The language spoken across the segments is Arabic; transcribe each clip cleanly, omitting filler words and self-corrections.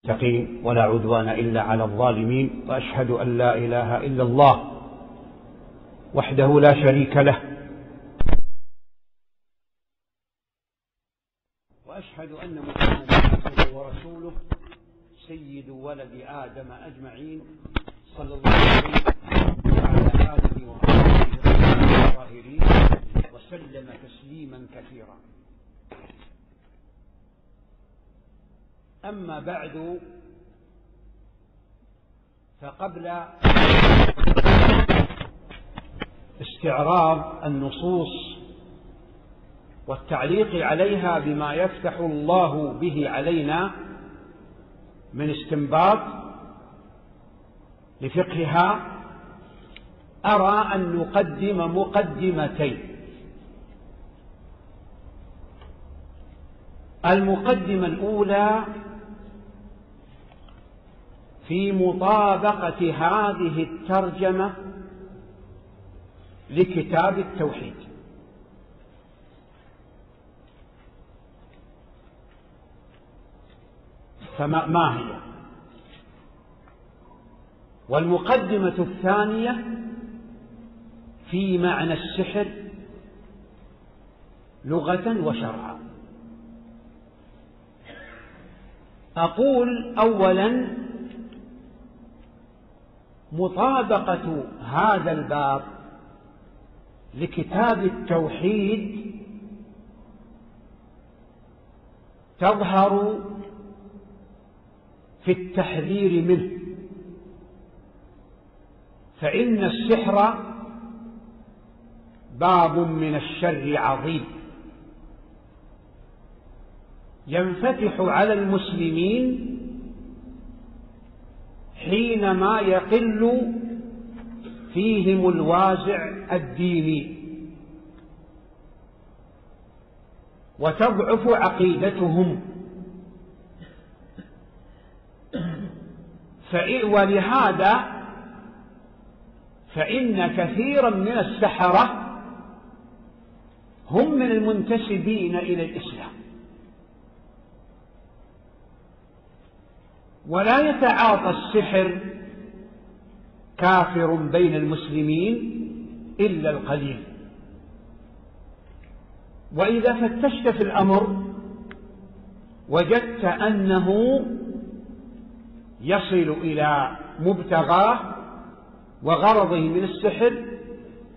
المتقين ولا عدوان إلا على الظالمين، وأشهد أن لا إله إلا الله وحده لا شريك له، وأشهد أن محمدا عبده ورسوله سيد ولد آدم أجمعين، صلى الله عليه وعلى آله وصحبه الطاهرين وسلم تسليما كثيرا. أما بعد، فقبل استعراض النصوص والتعليق عليها بما يفتح الله به علينا من استنباط لفقهها، أرى أن نقدم مقدمتين. المقدمة الأولى في مطابقة هذه الترجمة لكتاب التوحيد. فما هي؟ والمقدمة الثانية في معنى السحر لغة وشرعا. أقول أولا مطابقة هذا الباب لكتاب التوحيد تظهر في التحذير منه، فإن السحر باب من الشر عظيم ينفتح على المسلمين حينما يقل فيهم الوازع الديني وتضعف عقيدتهم، ولهذا فإن كثيرا من السحرة هم من المنتسبين إلى الإسلام، ولا يتعاطى السحر كافر بين المسلمين إلا القليل. وإذا فتشت في الأمر وجدت أنه يصل إلى مبتغاه وغرضه من السحر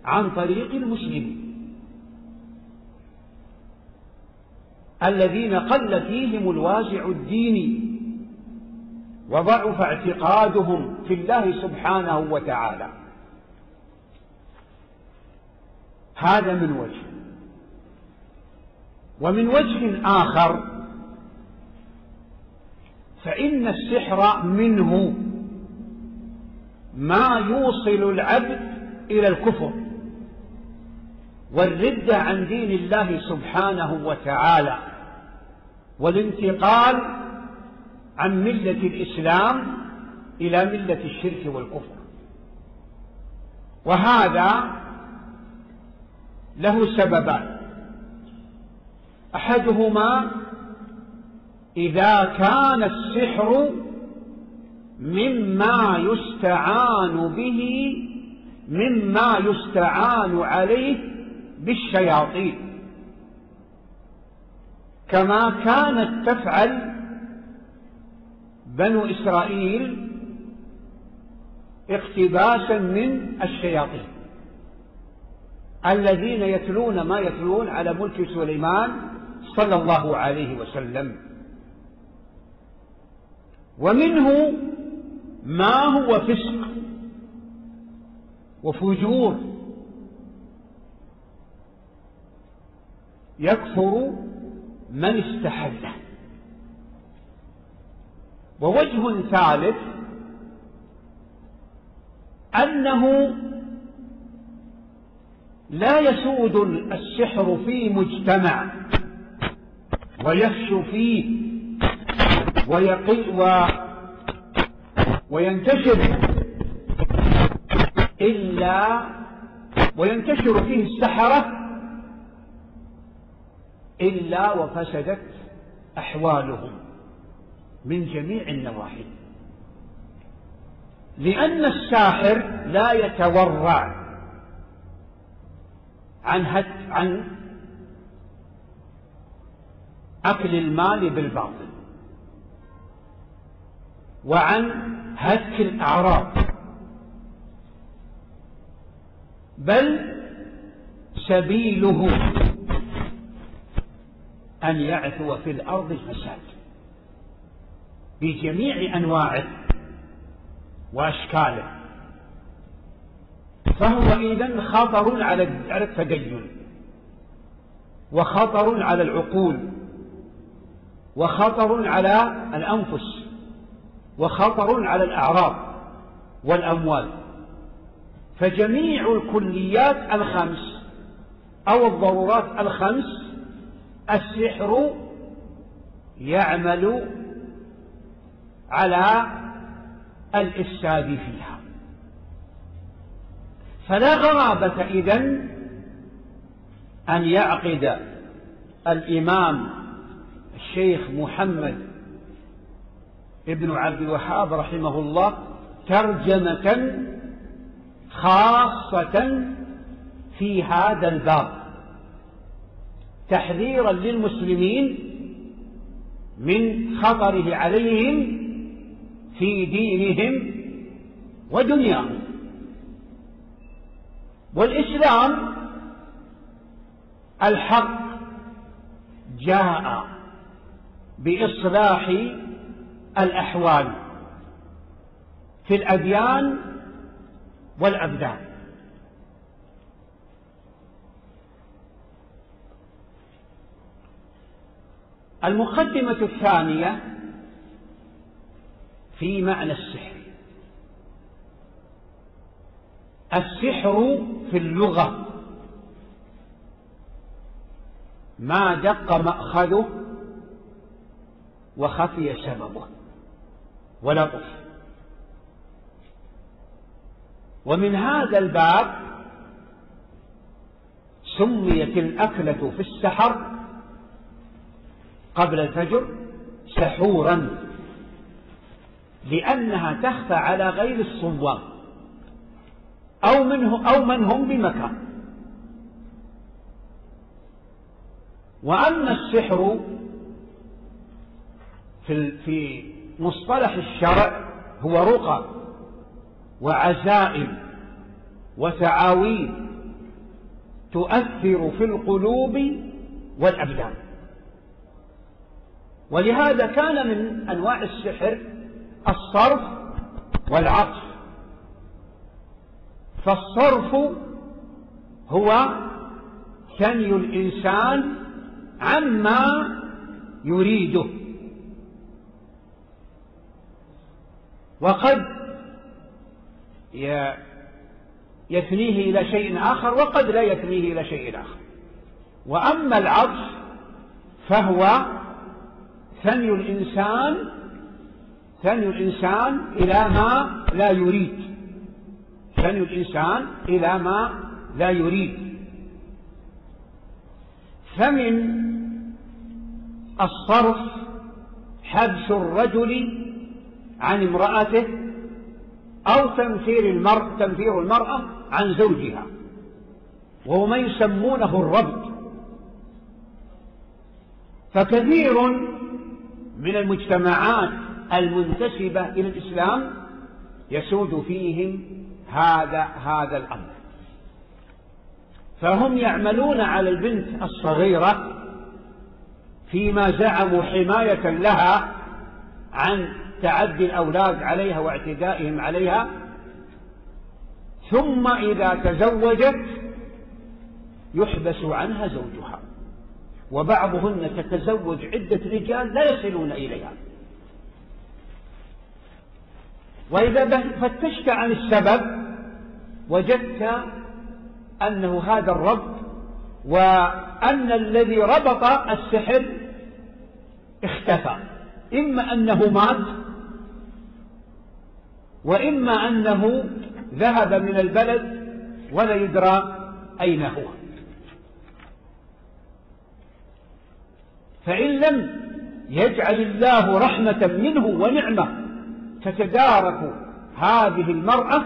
عن طريق المسلمين الذين قل فيهم الوازع الديني وضعف اعتقادهم في الله سبحانه وتعالى. هذا من وجه. ومن وجه آخر فإن السحر منه ما يوصل العبد إلى الكفر والردة عن دين الله سبحانه وتعالى والانتقال عن ملة الإسلام إلى ملة الشرك والكفر. وهذا له سببان: أحدهما إذا كان السحر مما يستعان عليه بالشياطين، كما كانت تفعل بنو إسرائيل اقتباسا من الشياطين الذين يتلون ما يتلون على ملك سليمان صلى الله عليه وسلم. ومنه ما هو فسق وفجور يكفر من استحله. ووجه ثالث أنه لا يسود السحر في مجتمع ويفشو فيه وينتشر فيه السحرة إلا وفسدت أحوالهم من جميع النواحي، لأن الساحر لا يتورع عن أكل المال بالباطل وعن هتك الأعراض، بل سبيله أن يعثو في الأرض الفساد بجميع أنواعه وأشكاله. فهو إذن خطر على التدين، وخطر على العقول، وخطر على الأنفس، وخطر على الأعراض والأموال. فجميع الكليات الخمس أو الضرورات الخمس السحر يعمل على الإفساد فيها. فلا غرابة إذن أن يعقد الإمام الشيخ محمد ابن عبد الوهاب رحمه الله ترجمة خاصة في هذا الباب تحذيرا للمسلمين من خطره عليهم في دينهم ودنياهم. والإسلام الحق جاء بإصلاح الأحوال في الأديان والأبدان. المقدمة الثانية في معنى السحر. السحر في اللغة ما دق مأخذه وخفي سببه ولطف. ومن هذا الباب سميت الأكلة في السحر قبل الفجر سحورا، لأنها تخفى على غير الصوام أو من هم بمكان. وأما السحر في مصطلح الشرع هو رقى وعزائم وتعاويذ تؤثر في القلوب والأبدان. ولهذا كان من أنواع السحر الصرف والعطف. فالصرف هو ثني الإنسان عما يريده، وقد يثنيه إلى شيء آخر وقد لا يثنيه إلى شيء آخر. وأما العطف فهو ثني الإنسان إلى ما لا يريد، ثني الإنسان إلى ما لا يريد. فمن الصرف حبس الرجل عن امرأته أو تنفير المرأة عن زوجها، وهو ما يسمونه الربط. فكثير من المجتمعات المنتسبة إلى الإسلام يسود فيهم هذا الأمر، فهم يعملون على البنت الصغيرة فيما زعموا حماية لها عن تعدي الأولاد عليها واعتدائهم عليها، ثم إذا تزوجت يحبس عنها زوجها، وبعضهن تتزوج عدة رجال لا يصلون إليها. وإذا فتشت عن السبب وجدت أنه هذا الربط، وأن الذي ربط السحر اختفى، إما أنه مات وإما أنه ذهب من البلد ولا يدرى أين هو. فإن لم يجعل الله رحمة منه ونعمة تتدارك هذه المرأة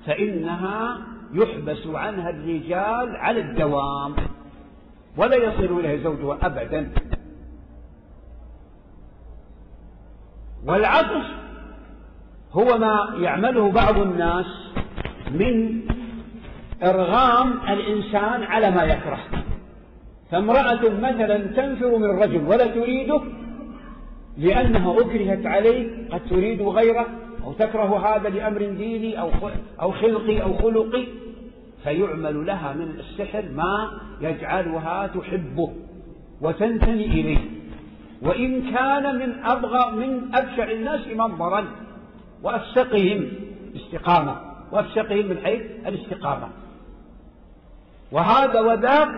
فإنها يحبس عنها الرجال على الدوام ولا يصل إليه زوجها أبدا. والعطف هو ما يعمله بعض الناس من إرغام الإنسان على ما يكره. فامرأة مثلا تنفر من الرجل ولا تريده لأنها أكرهت عليه، قد تريد غيره أو تكره هذا لأمر ديني أو خلقي أو خلقي، فيعمل لها من السحر ما يجعلها تحبه وتنتمي إليه، وإن كان من أبشع الناس منظرا وأفسقهم استقامة، وأفسقهم من حيث الاستقامة. وهذا وذاك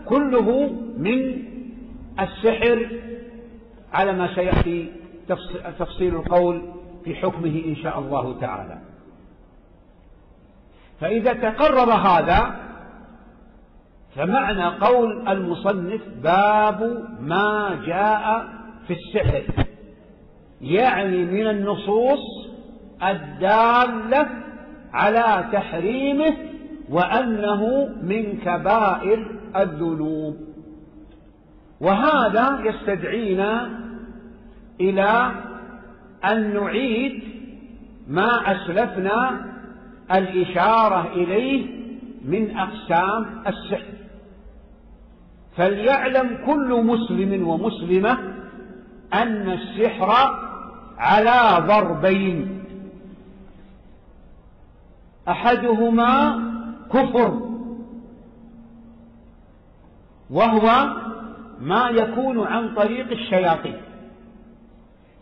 كله من السحر على ما سيأتي تفصيل القول في حكمه إن شاء الله تعالى. فإذا تقرر هذا فمعنى قول المصنف باب ما جاء في السحر، يعني من النصوص الدالة على تحريمه وأنه من كبائر الذنوب. وهذا يستدعينا إلى أن نعيد ما أسلفنا الإشارة إليه من أقسام السحر. فليعلم كل مسلم ومسلمة أن السحر على ضربين: أحدهما كفر، وهو ما يكون عن طريق الشياطين،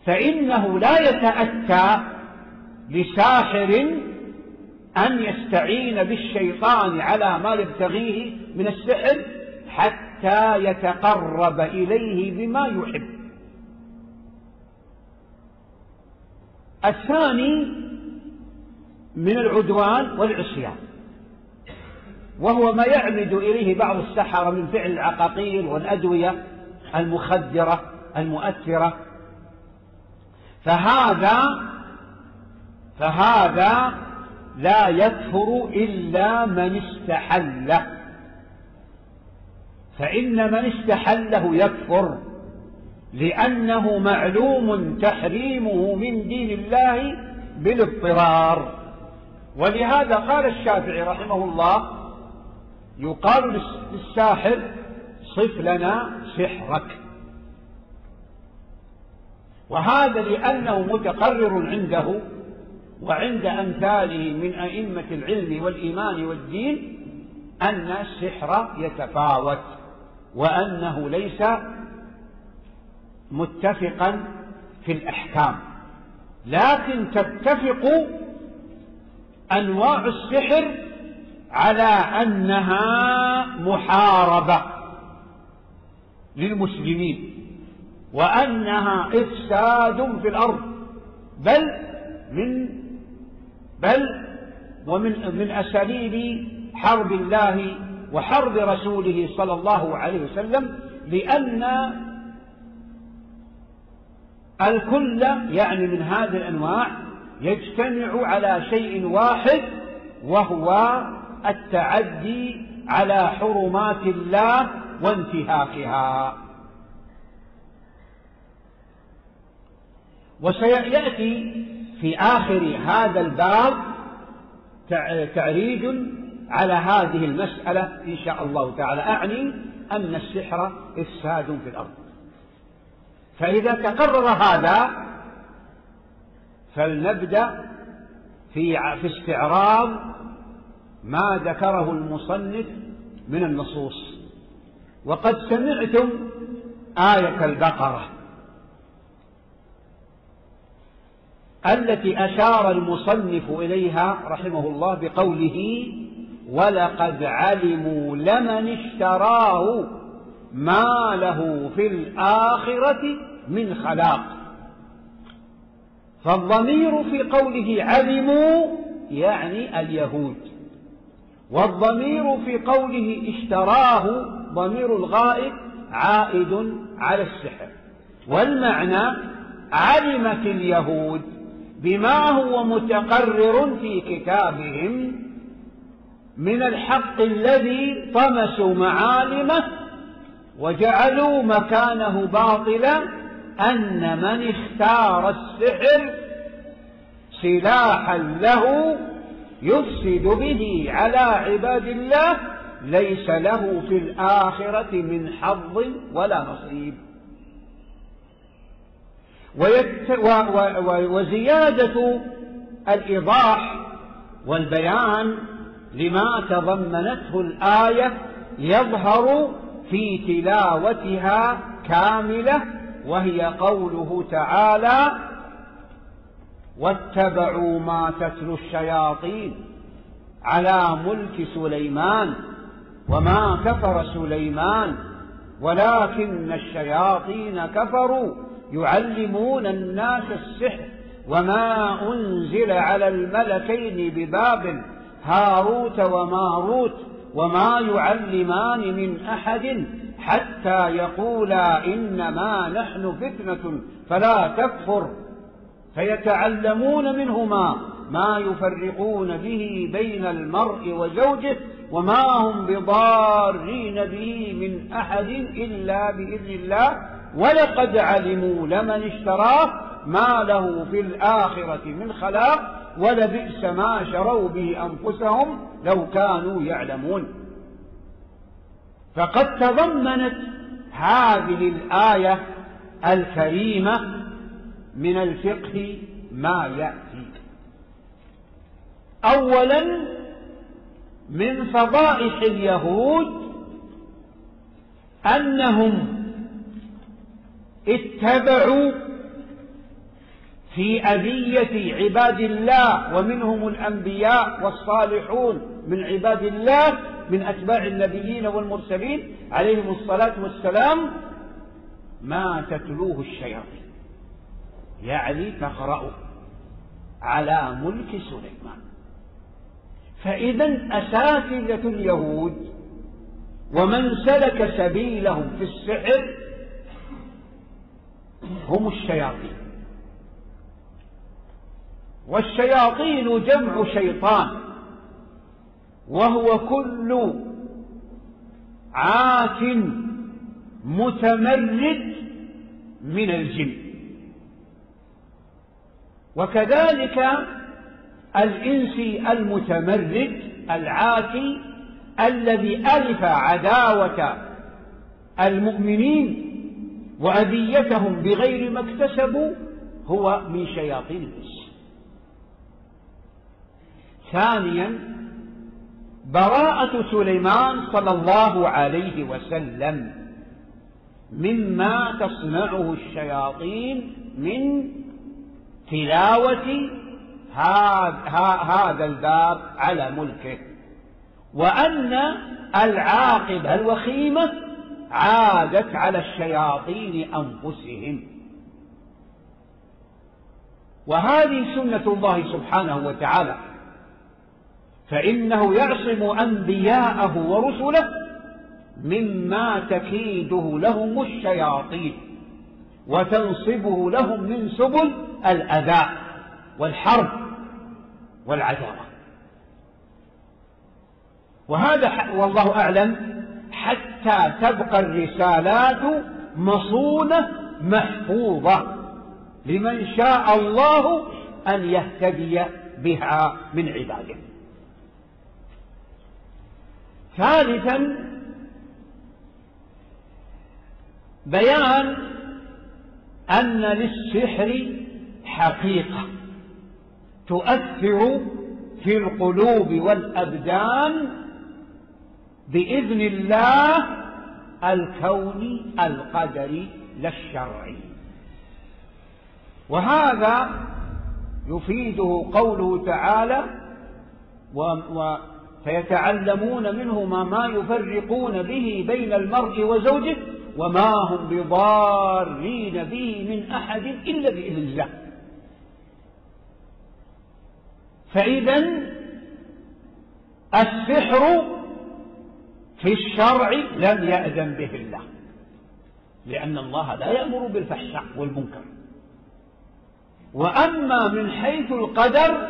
فإنه لا يتأتى لساحر أن يستعين بالشيطان على ما يبتغيه من السحر حتى يتقرب إليه بما يحب. الثاني من العدوان والعصيان، وهو ما يعمد إليه بعض السحرة من فعل العقاقير والأدوية المخدرة المؤثرة، فهذا لا يكفر إلا من استحله، فإن من استحله يكفر، لأنه معلوم تحريمه من دين الله بالاضطرار. ولهذا قال الشافعي رحمه الله: يقال للساحر صف لنا سحرك. وهذا لأنه متقرر عنده وعند أمثاله من أئمة العلم والإيمان والدين أن السحر يتفاوت، وأنه ليس متفقا في الأحكام، لكن تتفق أنواع السحر على أنها محاربة للمسلمين، وأنها إفساد في الأرض، ومن أساليب حرب الله وحرب رسوله صلى الله عليه وسلم، لأن الكل يعني من هذه الأنواع يجتمع على شيء واحد، وهو التعدي على حرمات الله وانتهاكها. وسيأتي في آخر هذا الباب تعريج على هذه المسألة إن شاء الله تعالى، أعني أن السحر إفساد في الأرض. فإذا تقرر هذا فلنبدأ في استعراض ما ذكره المصنف من النصوص. وقد سمعتم آية البقرة التي أشار المصنف إليها رحمه الله بقوله: ولقد علموا لمن اشتراه ما له في الآخرة من خلاق. فالضمير في قوله علموا يعني اليهود، والضمير في قوله اشتراه ضمير الغائب عائد على السحر. والمعنى علمت اليهود بما هو متقرر في كتابهم من الحق الذي طمسوا معالمه وجعلوا مكانه باطلا، أن من اختار السحر سلاحا له يفسد به على عباد الله ليس له في الآخرة من حظ ولا نصيب. وزيادة الإيضاح والبيان لما تضمنته الآية يظهر في تلاوتها كاملة، وهي قوله تعالى: واتبعوا ما تتلو الشياطين على ملك سليمان وما كفر سليمان ولكن الشياطين كفروا يعلمون الناس السحر وما أنزل على الملكين ببابل هاروت وماروت وما يعلمان من أحد حتى يقولا إنما نحن فتنة فلا تكفر، فيتعلمون منهما ما يفرقون به بين المرء وزوجه وما هم بضارين به من أحد إلا بإذن الله ولقد علموا لمن اشتراه ما له في الآخرة من خلاق ولبئس ما شروا به أنفسهم لو كانوا يعلمون. فقد تضمنت هذه الآية الكريمة من الفقه ما يأتي. أولا، من فضائح اليهود أنهم اتبعوا في أذية عباد الله، ومنهم الأنبياء والصالحون من عباد الله من أتباع النبيين والمرسلين عليهم الصلاة والسلام، ما تتلوه الشياطين، يعني تقرأ على ملك سليمان. فإذا أساتذة اليهود ومن سلك سبيلهم في السحر هم الشياطين، والشياطين جمع شيطان، وهو كل عات متمرد من الجن. وكذلك الإنسي المتمرد العاتي الذي ألف عداوة المؤمنين وأذيتهم بغير ما اكتسبوا هو من شياطين الإنس. ثانيا، براءة سليمان صلى الله عليه وسلم مما تصنعه الشياطين من تلاوة هذا الباب على ملكه، وأن العاقبة الوخيمة عادت على الشياطين أنفسهم. وهذه سنة الله سبحانه وتعالى، فإنه يعصم أنبياءه ورسله مما تكيده لهم الشياطين وتنصبه لهم من سبل الأذى والحرب والعداوة. وهذا والله أعلم حتى تبقى الرسالات مصونة محفوظة لمن شاء الله أن يهتدي بها من عباده. ثالثا، بيان أن للسحر حقيقة تؤثر في القلوب والأبدان بإذن الله الكوني القدري لا الشرعي. وهذا يفيده قوله تعالى: فيتعلمون منهما ما يفرقون به بين المرء وزوجه وما هم بضارين به من أحد إلا بإذن الله. فإذا السحر في الشرع لم يأذن به الله، لأن الله لا يأمر بالفحشاء والمنكر. وأما من حيث القدر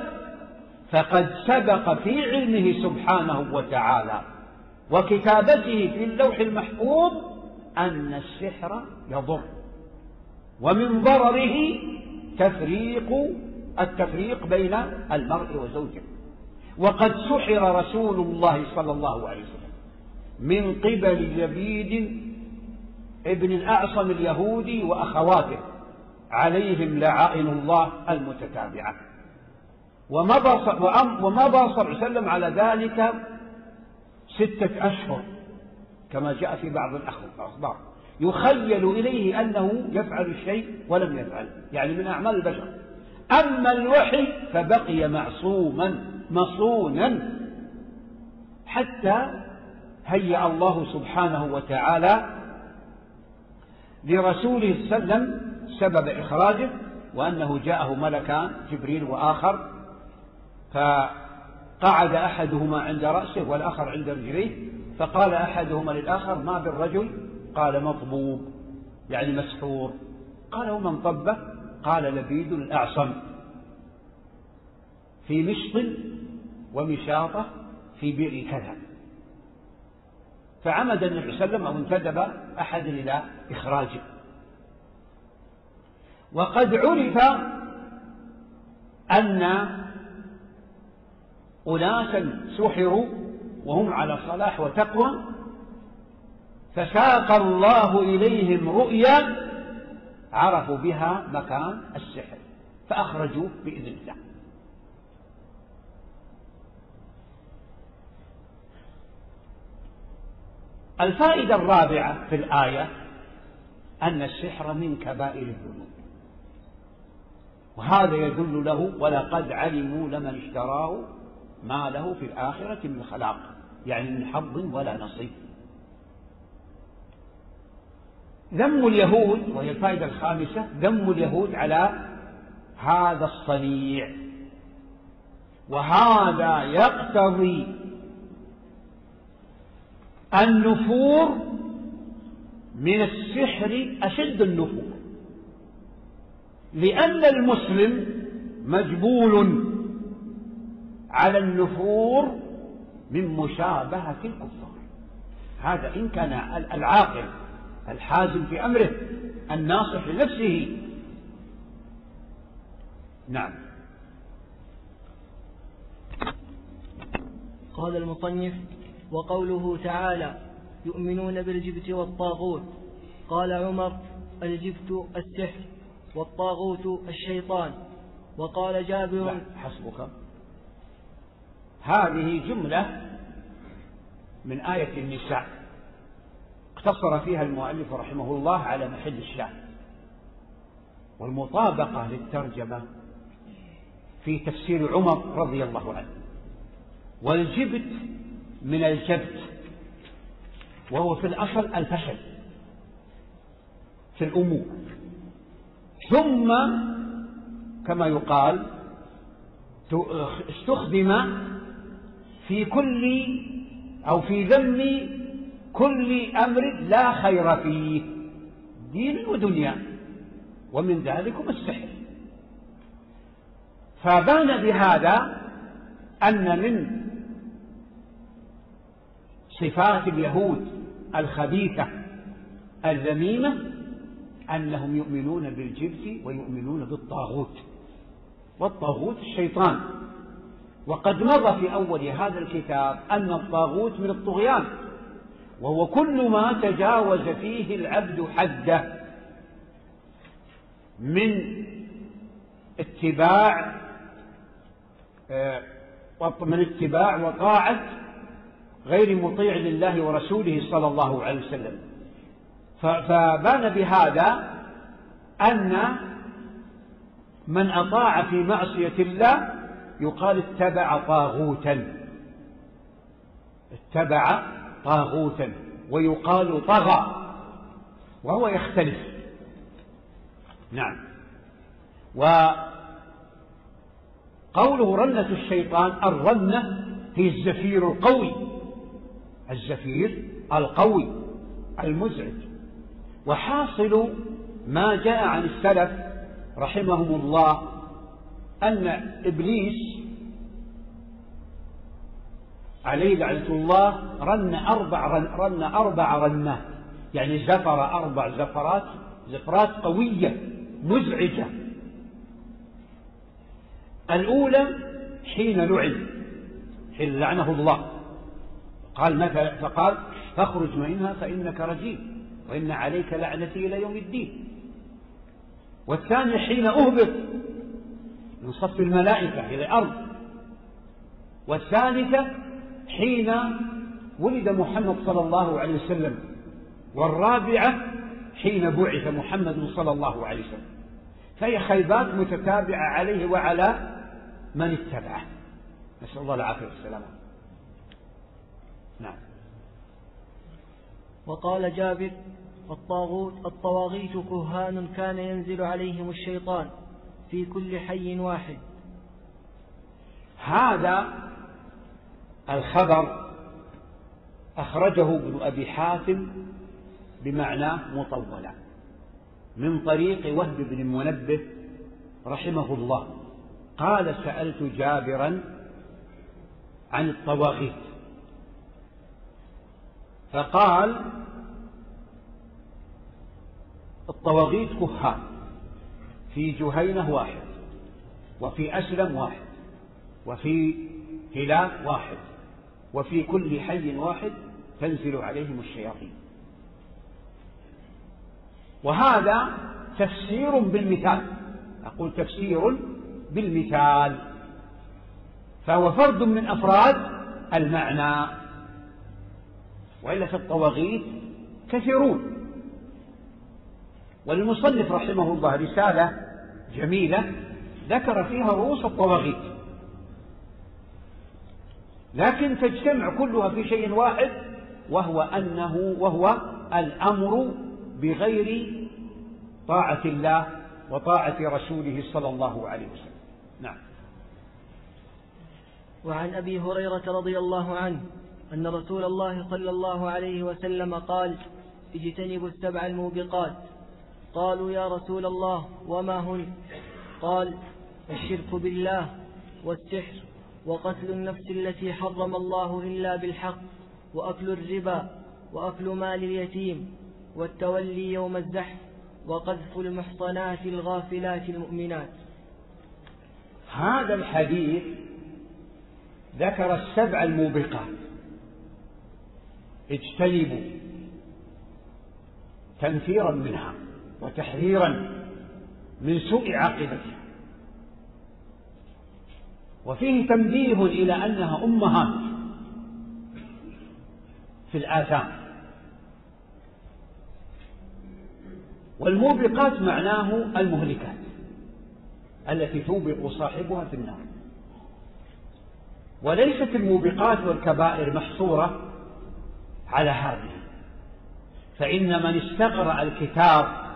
فقد سبق في علمه سبحانه وتعالى وكتابته في اللوح المحفوظ أن السحر يضر، ومن ضرره التفريق بين المرء وزوجه. وقد سحر رسول الله صلى الله عليه وسلم من قبل لبيد ابن الأعصم اليهودي وأخواته عليهم لعائن الله المتتابعة. ومضى صلى الله عليه وسلم على ذلك 6 أشهر كما جاء في بعض الأخبار، يخيل إليه أنه يفعل الشيء ولم يفعل، يعني من أعمال البشر. أما الوحي فبقي معصوما مصونا حتى هيأ الله سبحانه وتعالى لرسوله صلى الله عليه وسلم سبب إخراجه، وأنه جاءه ملكان جبريل وآخر، فقعد أحدهما عند رأسه والآخر عند رجليه، فقال أحدهما للآخر: ما بالرجل؟ قال: مطبوب، يعني مسحور. قال: ومن طبه؟ قال: لبيد الأعصم في مشط ومشاطة في بئر كذا. فعمد النبي صلى الله عليه وسلم أو انتدب أحد إلى إخراجه. وقد عرف أن أناسا سحروا وهم على صلاح وتقوى، فساق الله إليهم رؤيا عرفوا بها مكان السحر فأخرجوه بإذن الله. الفائدة الرابعة في الآية أن السحر من كبائر الذنوب، وهذا يدل له: ولقد علموا لمن اشتراه ما له في الآخرة من خلاق، يعني من حظ ولا نصيب. ذم اليهود، وهي الفائدة الخامسة، ذم اليهود على هذا الصنيع، وهذا يقتضي النفور من السحر أشد النفور، لأن المسلم مجبول على النفور من مشابهة الكفار. هذا إن كان العاقل الحازم في أمره الناصح لنفسه. نعم. قال المصنف: وقوله تعالى: يؤمنون بالجبت والطاغوت. قال عمر: الجبت السحر والطاغوت الشيطان. وقال جابر: حسبك. هذه جملة من آية النساء اقتصر فيها المؤلف رحمه الله على محل الشاهد، والمطابقة للترجمة في تفسير عمر رضي الله عنه. والجبت من الجبت، وهو في الأصل الفشل في الأمور، ثم كما يقال استخدم في كل أو في ذم كل أمر لا خير فيه دين ودنيا، ومن ذلكم السحر. فبان بهذا أن من صفات اليهود الخبيثة الذميمة أنهم يؤمنون بالجبت ويؤمنون بالطاغوت، والطاغوت الشيطان. وقد مضى في أول هذا الكتاب أن الطاغوت من الطغيان، وهو كل ما تجاوز فيه العبد حده من اتباع وطاعة غير مطيع لله ورسوله صلى الله عليه وسلم. فبان بهذا أن من أطاع في معصية الله يقال اتبع طاغوتا، ويقال طغى، وهو يختلف. نعم. وقوله رنة الشيطان، الرنة هي الزفير القوي، الزفير القوي المزعج. وحاصل ما جاء عن السلف رحمهم الله أن إبليس عليه لعنة الله رن أربع رنات، يعني زفر 4 زفرات قوية مزعجة. الأولى حين لعنه الله فقال فاخرج منها فإنك رجيم وإن عليك لعنتي إلى يوم الدين. والثانية حين أهبط من صف الملائكة إلى الأرض. والثالثة حين ولد محمد صلى الله عليه وسلم. والرابعة حين بعث محمد صلى الله عليه وسلم. فهي خيبات متتابعة عليه وعلى من اتبعه، نسأل الله العافية والسلامة. نعم. وقال جابر: الطواغيت كهان كان ينزل عليهم الشيطان في كل حي واحد. هذا الخبر أخرجه ابن أبي حاتم بمعناه مطولا من طريق وهب بن المنبه رحمه الله قال: سألت جابرا عن الطواغيت فقال: الطواغيت كهان في جهينة واحد، وفي أسلم واحد، وفي هلال واحد، وفي كل حي واحد تنزل عليهم الشياطين. وهذا تفسير بالمثال، أقول تفسير بالمثال، فهو فرد من أفراد المعنى، وإلا في الطواغيت كثيرون. وللمصنف رحمه الله رسالة جميلة ذكر فيها رؤوس الطواغيت، لكن تجتمع كلها في شيء واحد، وهو الأمر بغير طاعة الله وطاعة رسوله صلى الله عليه وسلم. نعم. وعن أبي هريرة رضي الله عنه أن رسول الله صلى الله عليه وسلم قال: اجتنبوا السبع الموبقات. قالوا: يا رسول الله وما هن؟ قال: الشرك بالله، والسحر، وقتل النفس التي حرم الله إلا بالحق، وأكل الربا، وأكل مال اليتيم، والتولي يوم الزحف، وقذف المحصنات الغافلات المؤمنات. هذا الحديث ذكر السبع الموبقات، اجتنبوا، تنفيرا منها وتحذيرا من سوء عاقبتها، وفيه تنبيه إلى أنها أمهات في الآثام. والموبقات معناه المهلكات التي توبق صاحبها في النار. وليست الموبقات والكبائر محصورة على هذه، فإن من استقرأ الكتاب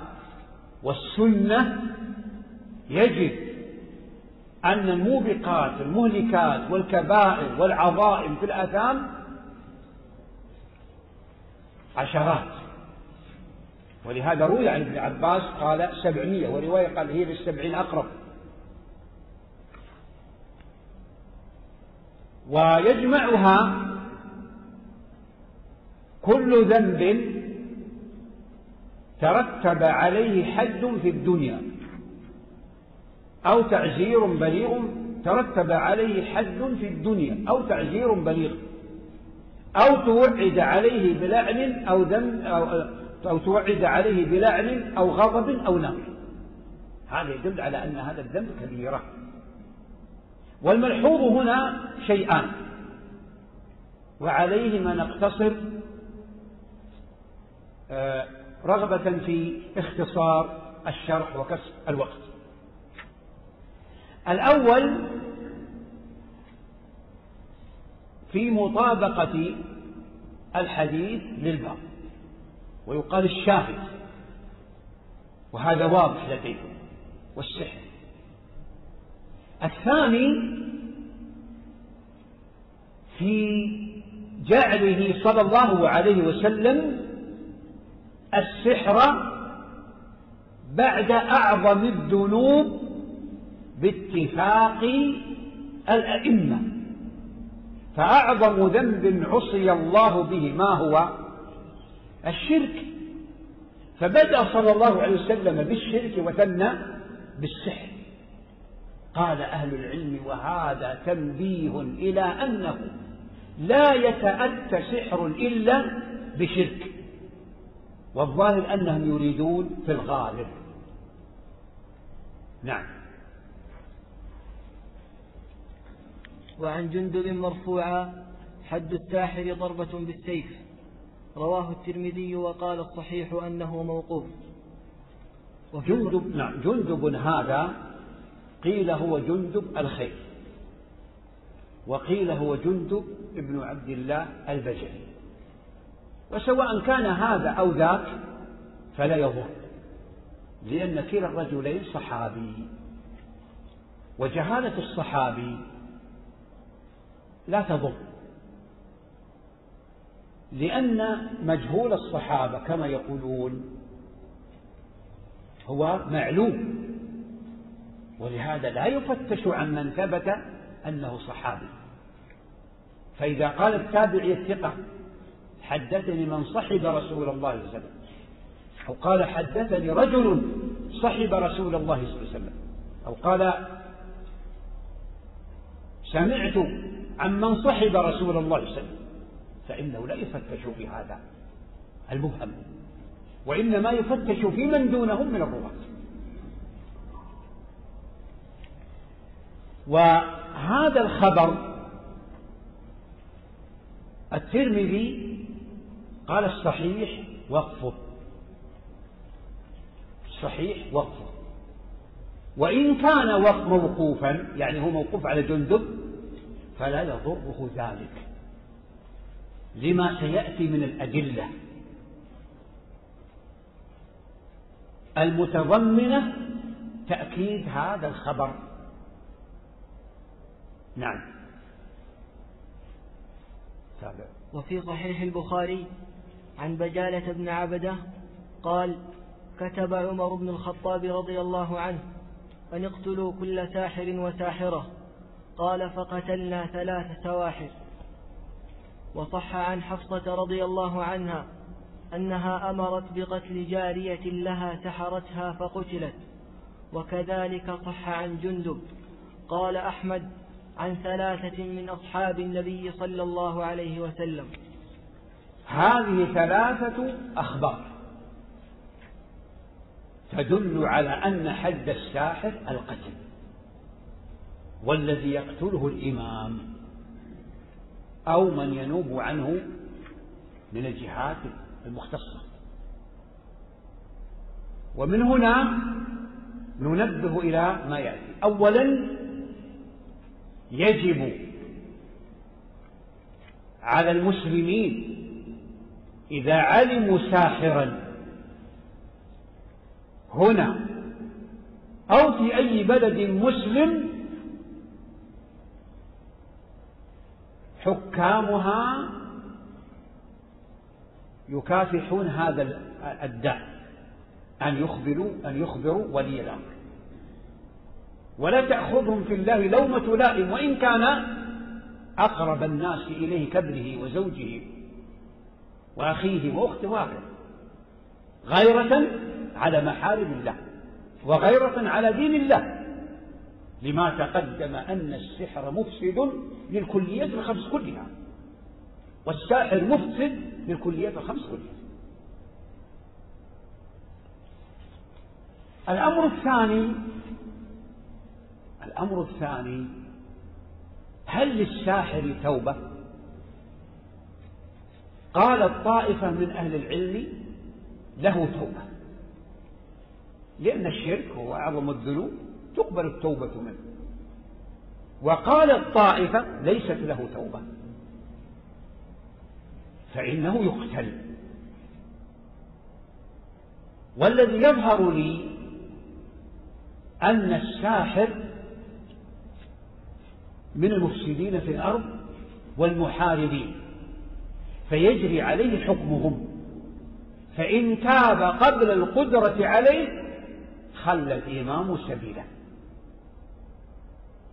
والسنة يجد أن الموبقات المهلكات والكبائر والعظائم في الآثام عشرات. ولهذا روي عن ابن عباس قال 700، ورواية قال هي ل70 أقرب. ويجمعها كل ذنب ترتب عليه حد في الدنيا أو تعزير بليغ، ترتب عليه حد في الدنيا أو تعزير بليغ، أو توعد عليه بلعن أو توعد عليه بلعن أو غضب أو نار. هذا يدل على أن هذا الذنب كبيرة. والملحوظ هنا شيئان، وعليهما نقتصر رغبة في اختصار الشرح وكسر الوقت. الأول في مطابقة الحديث للباب، ويقال الشاهد، وهذا واضح لديكم، والسحر. الثاني في جعله صلى الله عليه وسلم السحر بعد أعظم الذنوب باتفاق الأئمة، فأعظم ذنب عصي الله به ما هو؟ الشرك. فبدأ صلى الله عليه وسلم بالشرك وثنى بالسحر. قال أهل العلم: وهذا تنبيه إلى أنه لا يتأتى سحر إلا بشرك، والظاهر أنهم يريدون في الغالب. نعم. وعن جندب مرفوعا: حد الساحر ضربة بالسيف. رواه الترمذي وقال الصحيح أنه موقوف. جندب، نعم، جندب هذا قيل هو جندب الخيل، وقيل هو جندب ابن عبد الله البجلي، وسواء كان هذا أو ذاك فلا يضر، لأن كلا الرجلين صحابي، وجهالة الصحابي لا تضر، لأن مجهول الصحابة كما يقولون هو معلوم، ولهذا لا يفتش عن من ثبت أنه صحابي. فإذا قال التابعي الثقة: حدثني من صحب رسول الله صلى الله عليه وسلم، أو قال: حدثني رجل صحب رسول الله صلى الله عليه وسلم، أو قال: سمعت عن من صحب رسول الله صلى الله عليه وسلم، فإنه لا يفتش في هذا المبهم، وإنما يفتش في من دونهم من الرواة. وهذا الخبر الترمذي قال: الصحيح وقفه، الصحيح وقفه، وإن كان موقوفا، يعني هو موقوف على جندب، فلا يضره ذلك لما سيأتي من الأدلة المتضمنة تأكيد هذا الخبر. نعم. تابع. وفي صحيح البخاري عن بجالة بن عبده قال: كتب عمر بن الخطاب رضي الله عنه أن اقتلوا كل ساحر وساحرة، قال: فقتلنا 3 سواحر. وصح عن حفصة رضي الله عنها أنها أمرت بقتل جارية لها سحرتها فقتلت. وكذلك صح عن جندب. قال أحمد: عن 3 من أصحاب النبي صلى الله عليه وسلم. هذه 3 أخبار تدل على أن حد الساحر القتل، والذي يقتله الإمام أو من ينوب عنه من الجهات المختصة. ومن هنا ننبه إلى ما يأتي. أولا، يجب على المسلمين إذا علموا ساحرا هنا أو في أي بلد مسلم حكامها يكافحون هذا الداء، أن يخبروا ولي الأمر، ولا تأخذهم في الله لومة لائم، وإن كان أقرب الناس إليه كابنه وزوجه وأخيه وأخته واحد، غيرة على محارم الله وغيرة على دين الله، لما تقدم أن السحر مفسد للكليات ال5 كلها، والساحر مفسد للكليات ال5 كلها. الأمر الثاني، هل للساحر توبة؟ قالت طائفة من أهل العلم: له توبة، لأن الشرك هو أعظم الذنوب تقبل التوبة منه. وقالت طائفة: ليست له توبة، فإنه يقتل. والذي يظهر لي أن الساحر من المفسدين في الأرض والمحاربين، فيجري عليه حكمهم، فإن تاب قبل القدرة عليه خلى الإمام سبيله،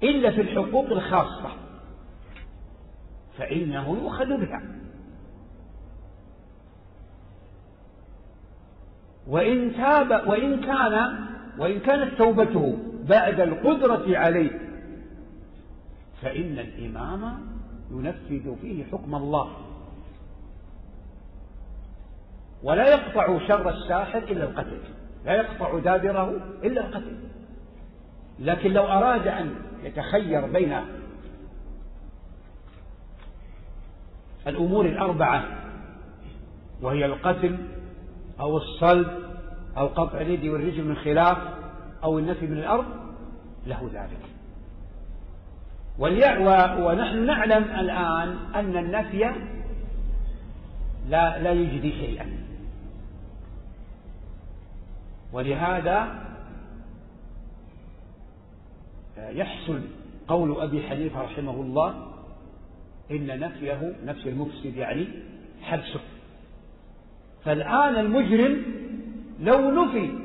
إلا في الحقوق الخاصة فإنه يؤخذ بها. وإن كانت توبته بعد القدرة عليه فإن الإمام ينفذ فيه حكم الله، ولا يقطع شر الساحر إلا القتل، لا يقطع دابره إلا القتل. لكن لو أراد أن يتخير بين الأمور الأربعة وهي القتل أو الصلب أو قطع اليد والرجل من خلاف أو النفي من الأرض له ذلك. ونحن نعلم الآن أن النفي لا يجدي شيئا، ولهذا يحسن قول أبي حنيفة رحمه الله إن نفيه نفي المفسد يعني حبسه. فالآن المجرم لو نفي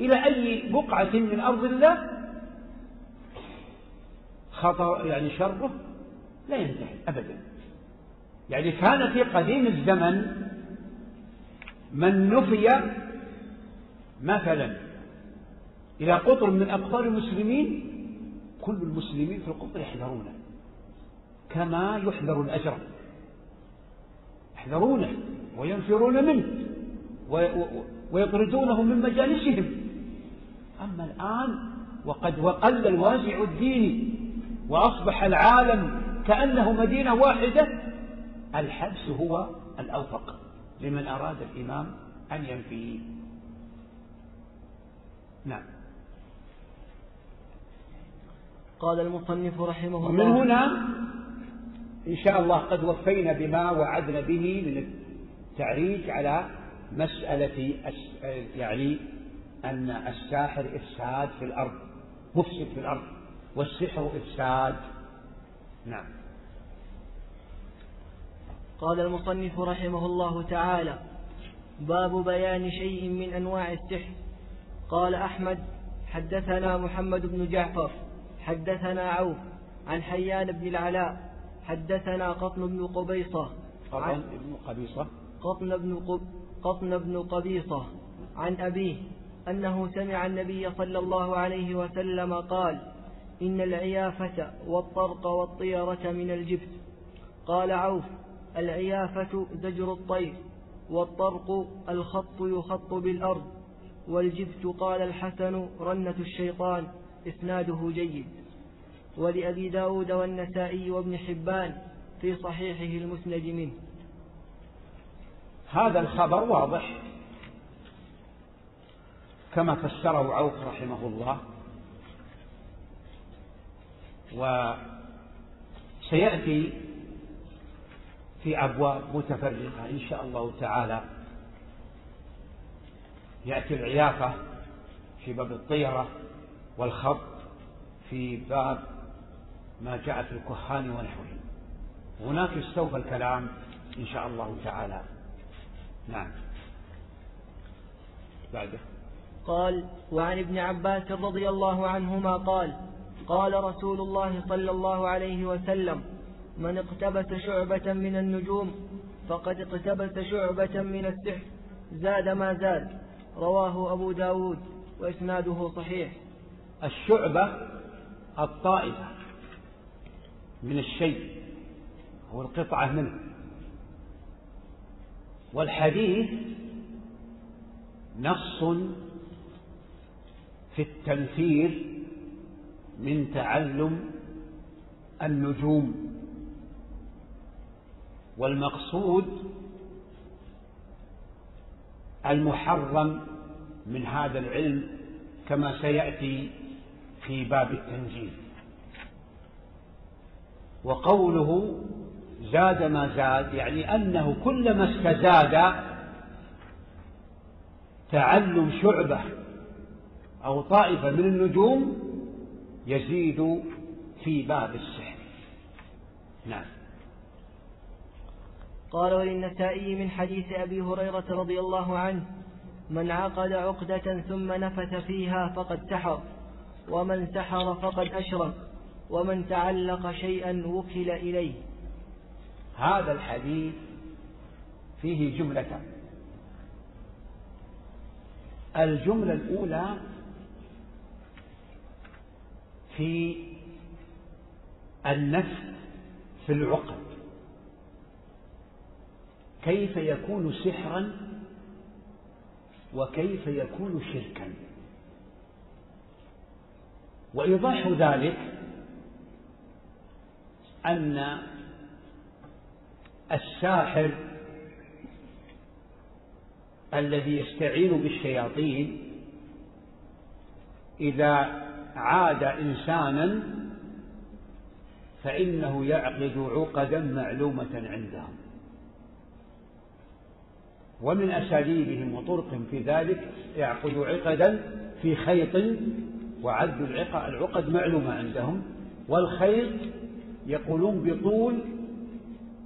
إلى أي بقعة من أرض الله خطر يعني شره لا ينتهي أبدا. يعني كان في قديم الزمن من نفي مثلا إلى قطر من أقطار المسلمين كل المسلمين في القطر يحذرونه كما يحذر الأجر، يحذرونه وينفرون منه ويطردونه من مجالسهم. أما الآن وقد وقل الوازع الديني وأصبح العالم كأنه مدينة واحدة، الحبس هو الأوفق لمن أراد الإمام أن ينفيه. نعم. قال المصنف رحمه الله. ومن هنا إن شاء الله قد وفينا بما وعدنا به من التعريج على مسألة يعني أن الساحر إفساد في الأرض، مفسد في الأرض، والسحر إفساد. نعم. قال المصنف رحمه الله تعالى: باب بيان شيء من أنواع السحر. قال أحمد: حدثنا محمد بن جعفر حدثنا عوف عن حيان بن العلاء حدثنا قطن بن قبيصة عن أبيه أنه سمع النبي صلى الله عليه وسلم قال: إن العيافة والطرق والطيرة من الجبت. قال عوف: العيافة زجر الطير، والطرق الخط يخط بالأرض، والجبت قال الحسن رنة الشيطان، إسناده جيد. ولأبي داود والنسائي وابن حبان في صحيحه المسند منه. هذا الخبر واضح كما فسره عوف رحمه الله، وسيأتي في أبواب متفرقة إن شاء الله تعالى. يأتي العيافة في باب الطيرة، والخط في باب ما جاء في الكهان ونحوه. هناك استوفى الكلام إن شاء الله تعالى. نعم. بعده قال: وعن ابن عباس رضي الله عنهما قال: قال رسول الله صلى الله عليه وسلم: من اقتبس شعبة من النجوم فقد اقتبس شعبة من السحر، زاد ما زاد. رواه أبو داود وإسناده صحيح. الشعبة الطائفة من الشيء هو القطعة منه، والحديث نص في التنفير من تعلم النجوم، والمقصود المحرم من هذا العلم كما سيأتي في باب التنجيم. وقوله زاد ما زاد يعني أنه كلما استزاد تعلم شعبة أو طائفة من النجوم يزيد في باب السحر. نعم. قال وللنسائي من حديث أبي هريرة رضي الله عنه: من عقد عقدة ثم نفث فيها فقد سحر، ومن سحر فقد أشرك، ومن تعلق شيئا وكل إليه. هذا الحديث فيه جملتان. الجملة الأولى في النفث في العقد، كيف يكون سحرا وكيف يكون شركا. وإيضاح ذلك أن الساحر الذي يستعين بالشياطين إذا عاد إنسانا فإنه يعقد عقدا معلومة عندهم، ومن أساليبهم وطرق في ذلك يعقد عقدا في خيط، وعد العقد معلومة عندهم، والخيط يقولون بطول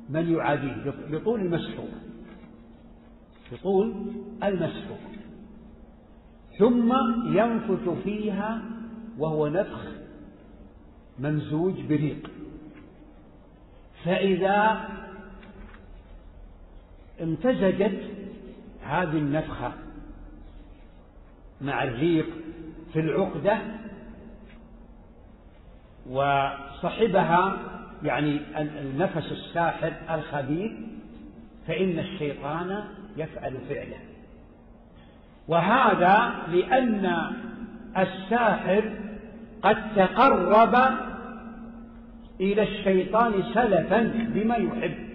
من يعاديه، بطول المسحور، بطول المسحور، ثم ينفث فيها وهو نفخ ممزوج بريق. فإذا امتزجت هذه النفخة مع الريق في العقدة وصحبها يعني النفس الساحر الخبيث، فإن الشيطان يفعل فعله. وهذا لأن الساحر قد تقرب إلى الشيطان سلفا بما يحب،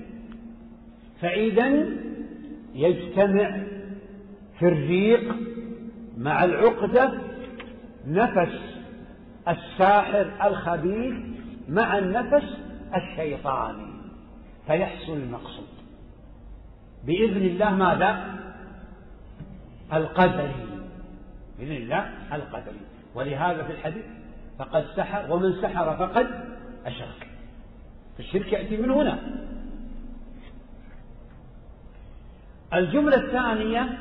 فإذا يجتمع في الريق مع العقدة نفس الساحر الخبيث مع النفس الشيطاني، فيحصل المقصود بإذن الله. ماذا؟ القدري، بإذن الله القدري. ولهذا في الحديث فقد سحر، ومن سحر فقد أشرك. فالشرك يأتي من هنا. الجملة الثانية: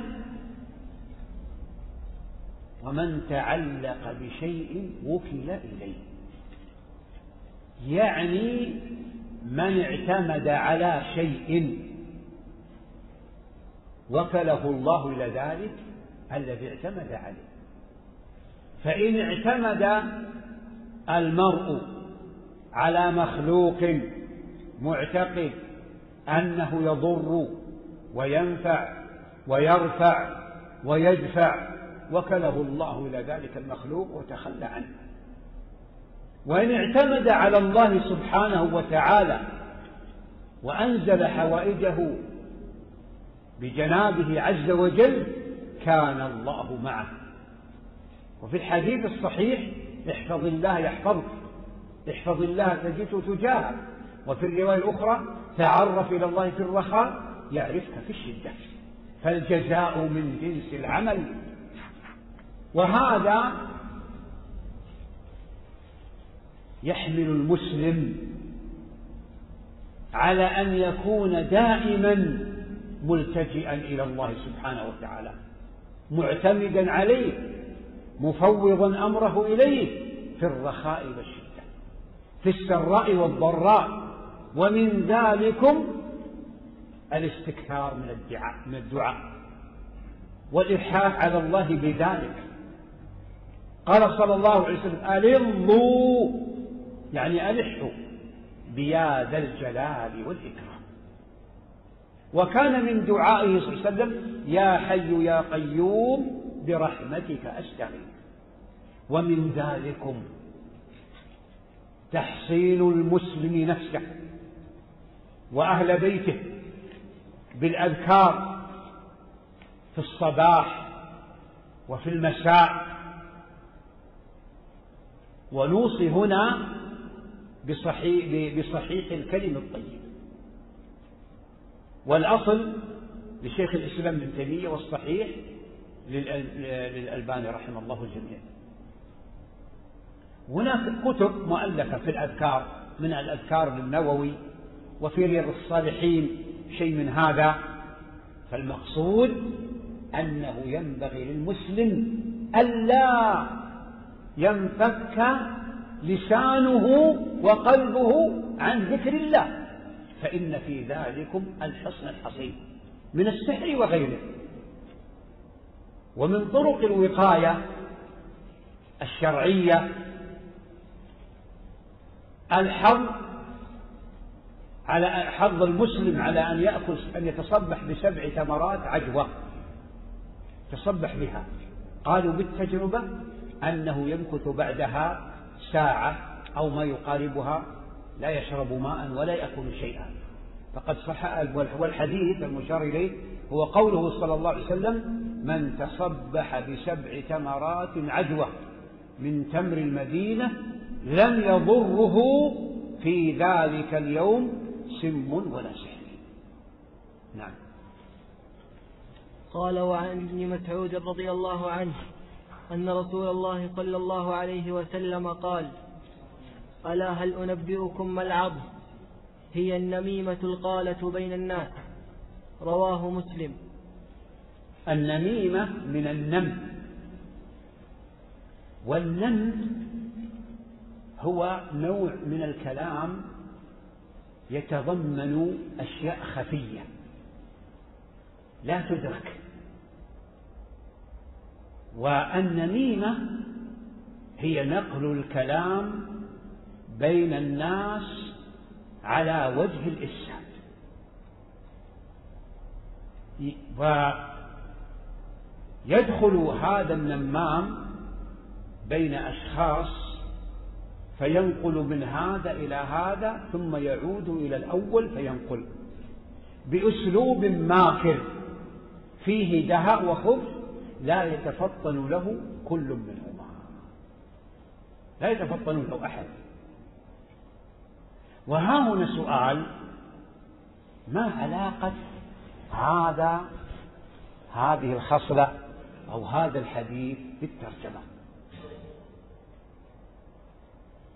ومن تعلق بشيء وكل إليه، يعني من اعتمد على شيء وكله الله إلى ذلك الذي اعتمد عليه. فإن اعتمد المرء على مخلوق معتقد أنه يضر وينفع ويرفع ويدفع، وكله الله إلى ذلك المخلوق وتخلى عنه. وإن اعتمد على الله سبحانه وتعالى وأنزل حوائجه بجنابه عز وجل كان الله معه. وفي الحديث الصحيح: احفظ الله يحفظك، احفظ الله تجده تجاهك. وفي الرواية الأخرى: تعرف إلى الله في الرخاء يعرفك في الشدة. فالجزاء من جنس العمل. وهذا يحمل المسلم على أن يكون دائما ملتجئا إلى الله سبحانه وتعالى، معتمدا عليه، مفوضا أمره إليه في الرخاء والشدة، في السراء والضراء. ومن ذلكم الاستكثار من الدعاء والإلحاح على الله بذلك. قال صلى الله عليه وسلم: ألظوا، يعني ألحوا بيا ذا الجلال والإكرام. وكان من دعائه صلى الله عليه وسلم: يا حي يا قيوم برحمتك أستغيث. ومن ذلكم تحصين المسلم نفسه وأهل بيته بالأذكار في الصباح وفي المساء. ونوصي هنا بصحيح الكلم الطيب. والأصل لشيخ الإسلام ابن تيمية، والصحيح للألباني رحمه الله الجميع. هناك كتب مؤلفة في الأذكار، من الأذكار للنووي، وفي رياض الصالحين شيء من هذا. فالمقصود أنه ينبغي للمسلم ألا ينفك لسانه وقلبه عن ذكر الله، فإن في ذلكم الحصن الحصين من السحر وغيره. ومن طرق الوقاية الشرعية حظ المسلم على أن يتصبح ب7 تمرات عجوة تصبح بها. قالوا بالتجربة أنه يمكث بعدها ساعة أو ما يقاربها لا يشرب ماء ولا يأكل شيئا. فقد صح، والحديث المشار إليه هو قوله صلى الله عليه وسلم: من تصبح ب7 تمرات عجوة من تمر المدينة لم يضره في ذلك اليوم سم ولا سحر. نعم. قال: وعن ابن مسعود رضي الله عنه أن رسول الله صلى الله عليه وسلم قال: ألا هل أنبئكم ما العظم؟ هي النميمة القالة بين الناس. رواه مسلم. النميمة من النم، والنم هو نوع من الكلام يتضمن أشياء خفية لا تدرك. والنميمة هي نقل الكلام بين الناس على وجه الإفساد. ويدخل هذا النمام بين أشخاص فينقل من هذا إلى هذا ثم يعود إلى الأول فينقل بأسلوب ماكر فيه دهاء وخبث لا يتفطن له كل منهما، لا يتفطن له أحد. وها هنا سؤال: ما علاقة هذه الخصلة أو هذا الحديث بالترجمة؟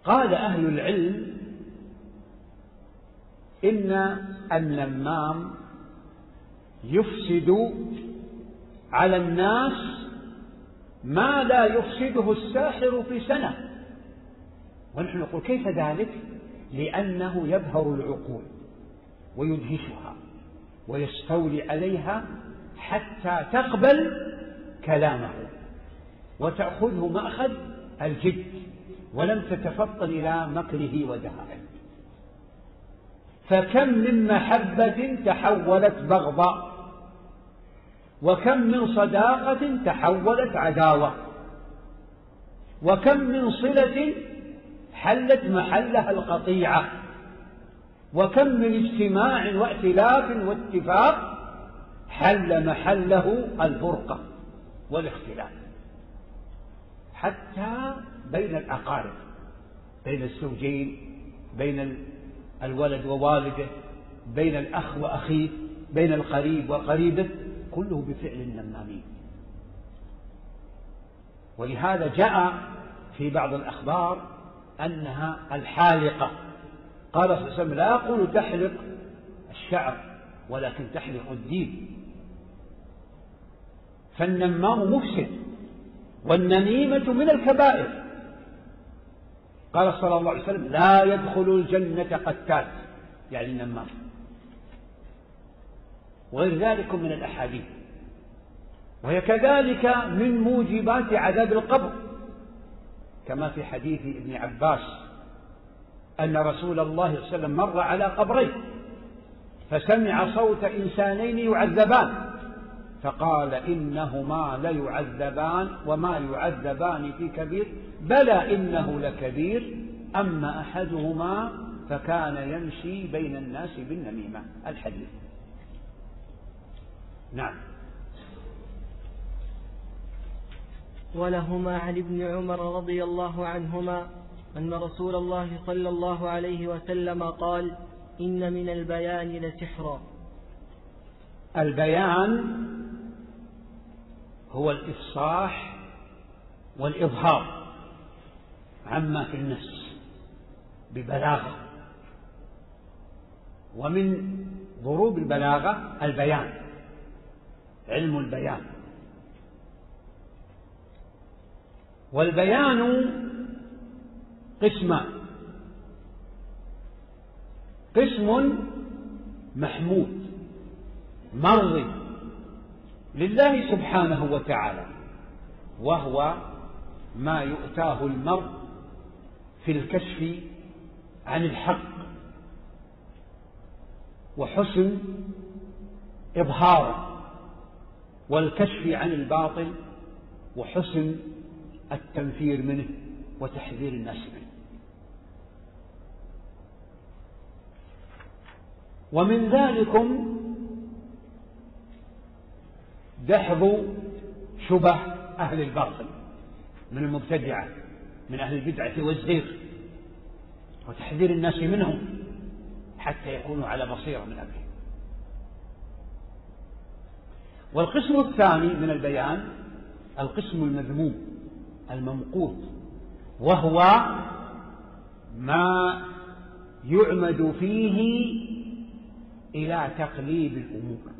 قال أهل العلم إن النمام يفسد على الناس ما لا يفسده الساحر في سنة. ونحن نقول: كيف ذلك؟ لأنه يبهر العقول ويدهشها ويستولي عليها حتى تقبل كلامه وتأخذه مأخذ الجد ولم تتفطن إلى مكره ودهائه. فكم من محبة تحولت بغضاء، وكم من صداقة تحولت عداوة، وكم من صلة حلت محلها القطيعة، وكم من اجتماع وائتلاف واتفاق حل محله الفرقة والاختلاف، حتى بين الأقارب، بين الزوجين، بين الولد ووالده، بين الأخ وأخيه، بين القريب وقريبه، كله بفعل النمامين. ولهذا جاء في بعض الأخبار أنها الحالقة. قال صلى الله عليه وسلم: لا أقول تحلق الشعر ولكن تحلق الدين. فالنمام مفسد، والنميمة من الكبائر. قال صلى الله عليه وسلم: لا يدخل الجنة قتال، يعني النمام، وغير ذلك من الأحاديث. وهي كذلك من موجبات عذاب القبر، كما في حديث ابن عباس أن رسول الله صلى الله عليه وسلم مر على قبرين فسمع صوت إنسانين يعذبان فقال: إنهما ليعذبان وما يعذبان في كبير، بلى إنه لكبير، أما أحدهما فكان يمشي بين الناس بالنميمة. الحديث. نعم. ولهما عن ابن عمر رضي الله عنهما أن رسول الله صلى الله عليه وسلم قال: إن من البيان لسحرا. البيان هو الإفصاح والإظهار عما في النفس ببلاغة. ومن ضروب البلاغة البيان، علم البيان. والبيان قسمان: قسم محمود مرضي لله سبحانه وتعالى، وهو ما يؤتاه المرء في الكشف عن الحق وحسن إظهاره، والكشف عن الباطل وحسن التنفير منه وتحذير الناس منه. ومن ذلكم دحض شبه أهل الباطل من المبتدعة، من أهل البدعة والزيغ، وتحذير الناس منهم حتى يكونوا على بصيرة من أمرهم. والقسم الثاني من البيان القسم المذموم الممقوت، وهو ما يعمد فيه إلى تقليب الأمور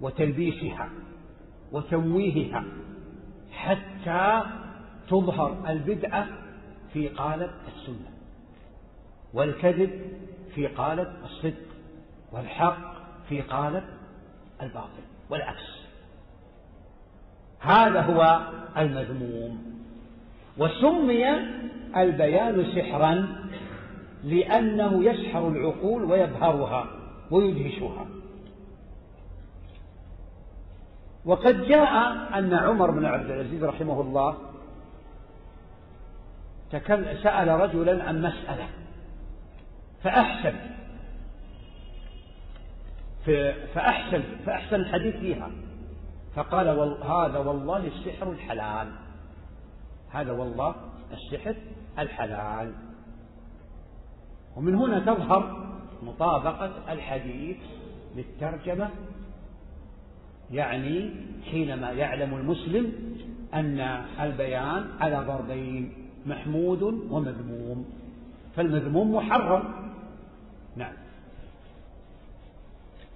وتلبيسها وتمويهها حتى تظهر البدعة في قالب السنة، والكذب في قالب الصدق، والحق في قالب الباطل، والعكس. هذا هو المذموم. وسمي البيان سحرا لأنه يسحر العقول ويبهرها ويدهشها. وقد جاء أن عمر بن عبد العزيز رحمه الله سأل رجلا عن مسألة فأحسن الحديث فيها، فقال: هذا والله السحر الحلال، هذا والله السحر الحلال. ومن هنا تظهر مطابقة الحديث للترجمة، يعني حينما يعلم المسلم أن البيان على ضربين: محمود ومذموم. فالمذموم محرم. نعم.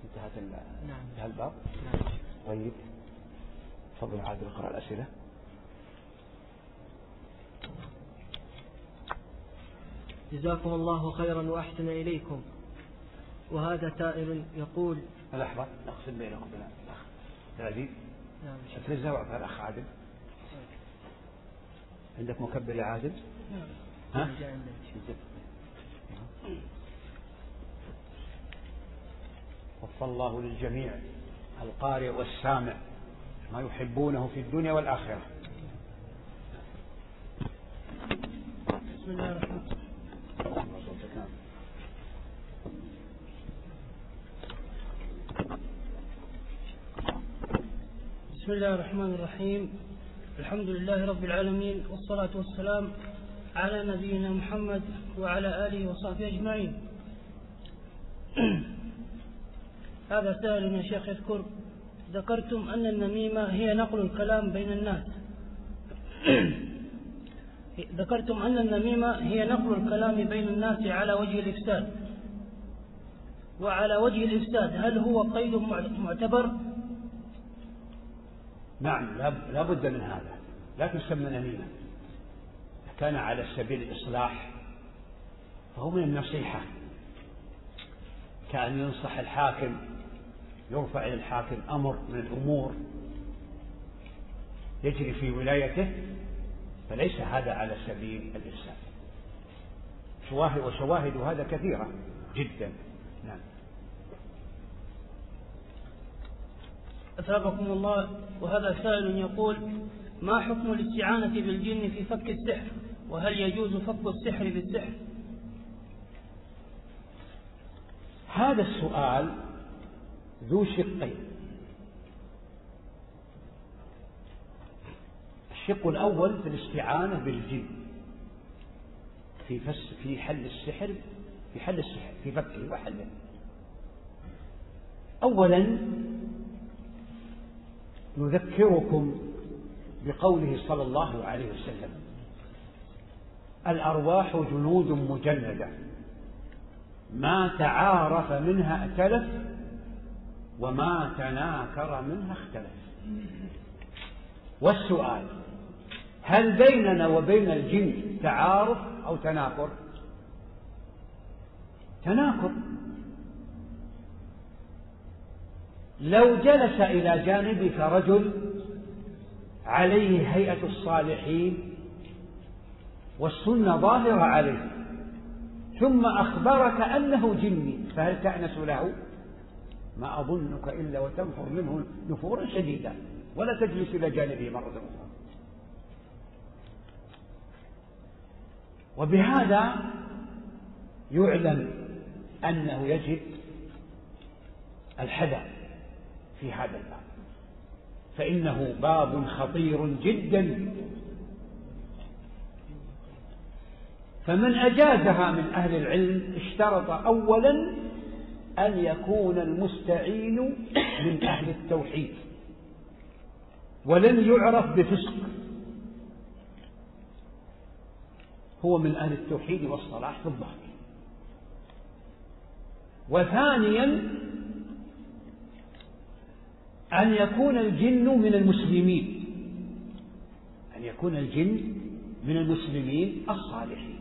انتهى الباب. طيب، تفضل عادل اقرأ الأسئلة. جزاكم الله خيرا وأحسن إليكم. وهذا سائل يقول: لحظة، نقسم بينكم بالأخ العزيز. نعم. افرزها واعطها الأخ عادل. عندك مكبر يا عادل؟ نعم. ها؟ وفى الله للجميع القارئ والسامع ما يحبونه في الدنيا والآخرة. بسم الله الرحمن الرحيم. بسم الله الرحمن الرحيم. الحمد لله رب العالمين، والصلاة والسلام على نبينا محمد وعلى آله وصحبه أجمعين. هذا سائل يا شيخ يذكر: ذكرتم أن النميمة هي نقل الكلام بين الناس. ذكرتم أن النميمة هي نقل الكلام بين الناس على وجه الإفساد. وعلى وجه الإفساد هل هو قيد معتبر؟ نعم، لا بد من هذا، لا تسمى نميمة. كان على سبيل الإصلاح فهو من النصيحة، كأن ينصح الحاكم، يرفع إلى الحاكم أمر من الأمور يجري في ولايته، فليس هذا على سبيل الإفساد. وشواهد هذا كثيرة جدا. نعم. أثابكم الله. وهذا سائل يقول: ما حكم الاستعانة بالجن في فك السحر؟ وهل يجوز فك السحر بالسحر؟ هذا السؤال ذو شقين. الشق الأول في الاستعانة بالجن في حل السحر، في فكه وحله. أولا نذكركم بقوله صلى الله عليه وسلم: الأرواح جنود مجندة ما تعارف منها ائتلف وما تناكر منها اختلف. والسؤال: هل بيننا وبين الجن تعارف أو تناكر؟ تناكر. لو جلس إلى جانبك رجل عليه هيئة الصالحين والسنة ظاهرة عليه ثم أخبرك أنه جني، فهل تأنس له؟ ما أظنك إلا وتنفر منه نفورا شديدا ولا تجلس إلى جانبه مرة أخرى. وبهذا يعلم أنه يجب الحذر في هذا الباب، فإنه باب خطير جدا. فمن أجازها من أهل العلم اشترط أولا أن يكون المستعين من أهل التوحيد ولن يعرف بفسق، هو من أهل التوحيد والصلاح في الظاهر. وثانيا أن يكون الجن من المسلمين، أن يكون الجن من المسلمين الصالحين.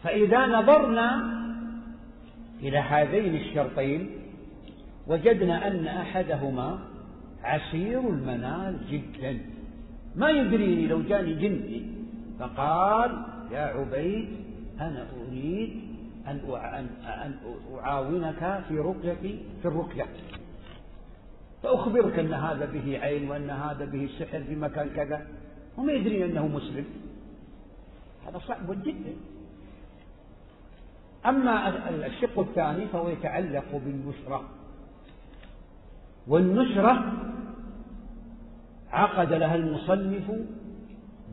فإذا نظرنا إلى هذين الشرطين وجدنا أن أحدهما عسير المنال جدا. ما يدريني لو جاني جني فقال: يا عبيد أنا أريد أن أعاونك في الرقية، فأخبرك أن هذا به عين وأن هذا به سحر في مكان كذا، وما يدري أنه مسلم، هذا صعب جدا. أما الشق الثاني فهو يتعلق بالنشرة، والنشرة عقد لها المصنف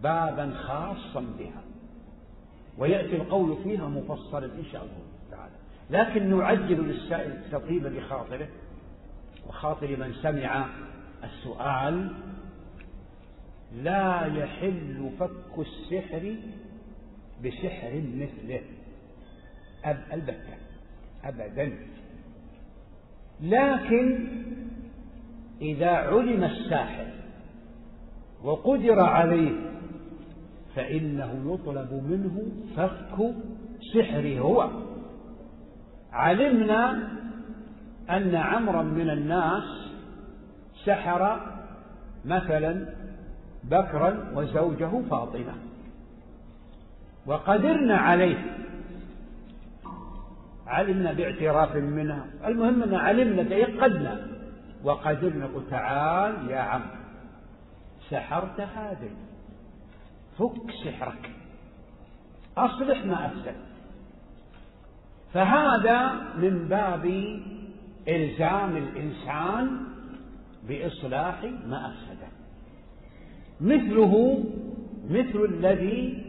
بابا خاصا بها، ويأتي القول فيها مفصلا إن شاء الله تعالى، لكن نعجل للسائل تطيب بخاطره وخاطر من سمع السؤال: لا يحل فك السحر بسحر مثله البتة أبدا. لكن إذا علم الساحر وقدر عليه فإنه يطلب منه فك سحره هو. علمنا أن عمرا من الناس سحر مثلا بكرا وزوجه فاطمة، وقدرنا عليه، علمنا باعتراف منها، المهم أن علمنا تيقدنا وقدرنا. قل: تعال يا عم، سحرت هذا، فك سحرك، أصلح ما أفسد. فهذا من باب إلزام الإنسان بإصلاح ما أفسده. مثل الذي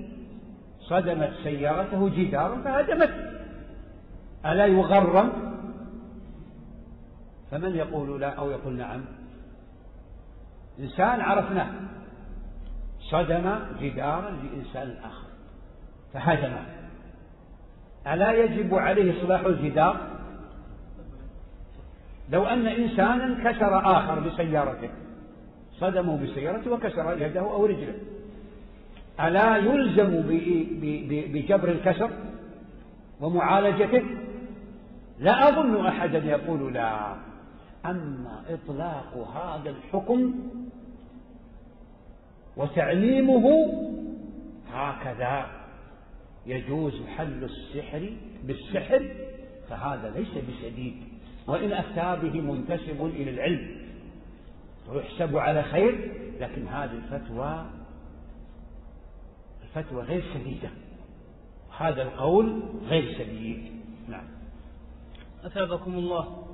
صدمت سيارته جدارا فهدمته، ألا يغرم؟ فمن يقول لا أو يقول نعم؟ إنسان عرفناه صدم جدارا لإنسان آخر فهدمه، ألا يجب عليه إصلاح الجدار؟ لو أن إنسانا كسر آخر بسيارته، صدمه بسيارته وكسر يده أو رجله، ألا يلزم بجبر الكسر ومعالجته؟ لا أظن أحدا يقول لا. أما إطلاق هذا الحكم وتعليمه هكذا يجوز حل السحر بالسحر، فهذا ليس بشديد، وإن أفتى به منتسب إلى العلم ويحسب على خير، لكن هذه الفتوى غير سديدة، هذا القول غير سديد. نعم. أثابكم الله.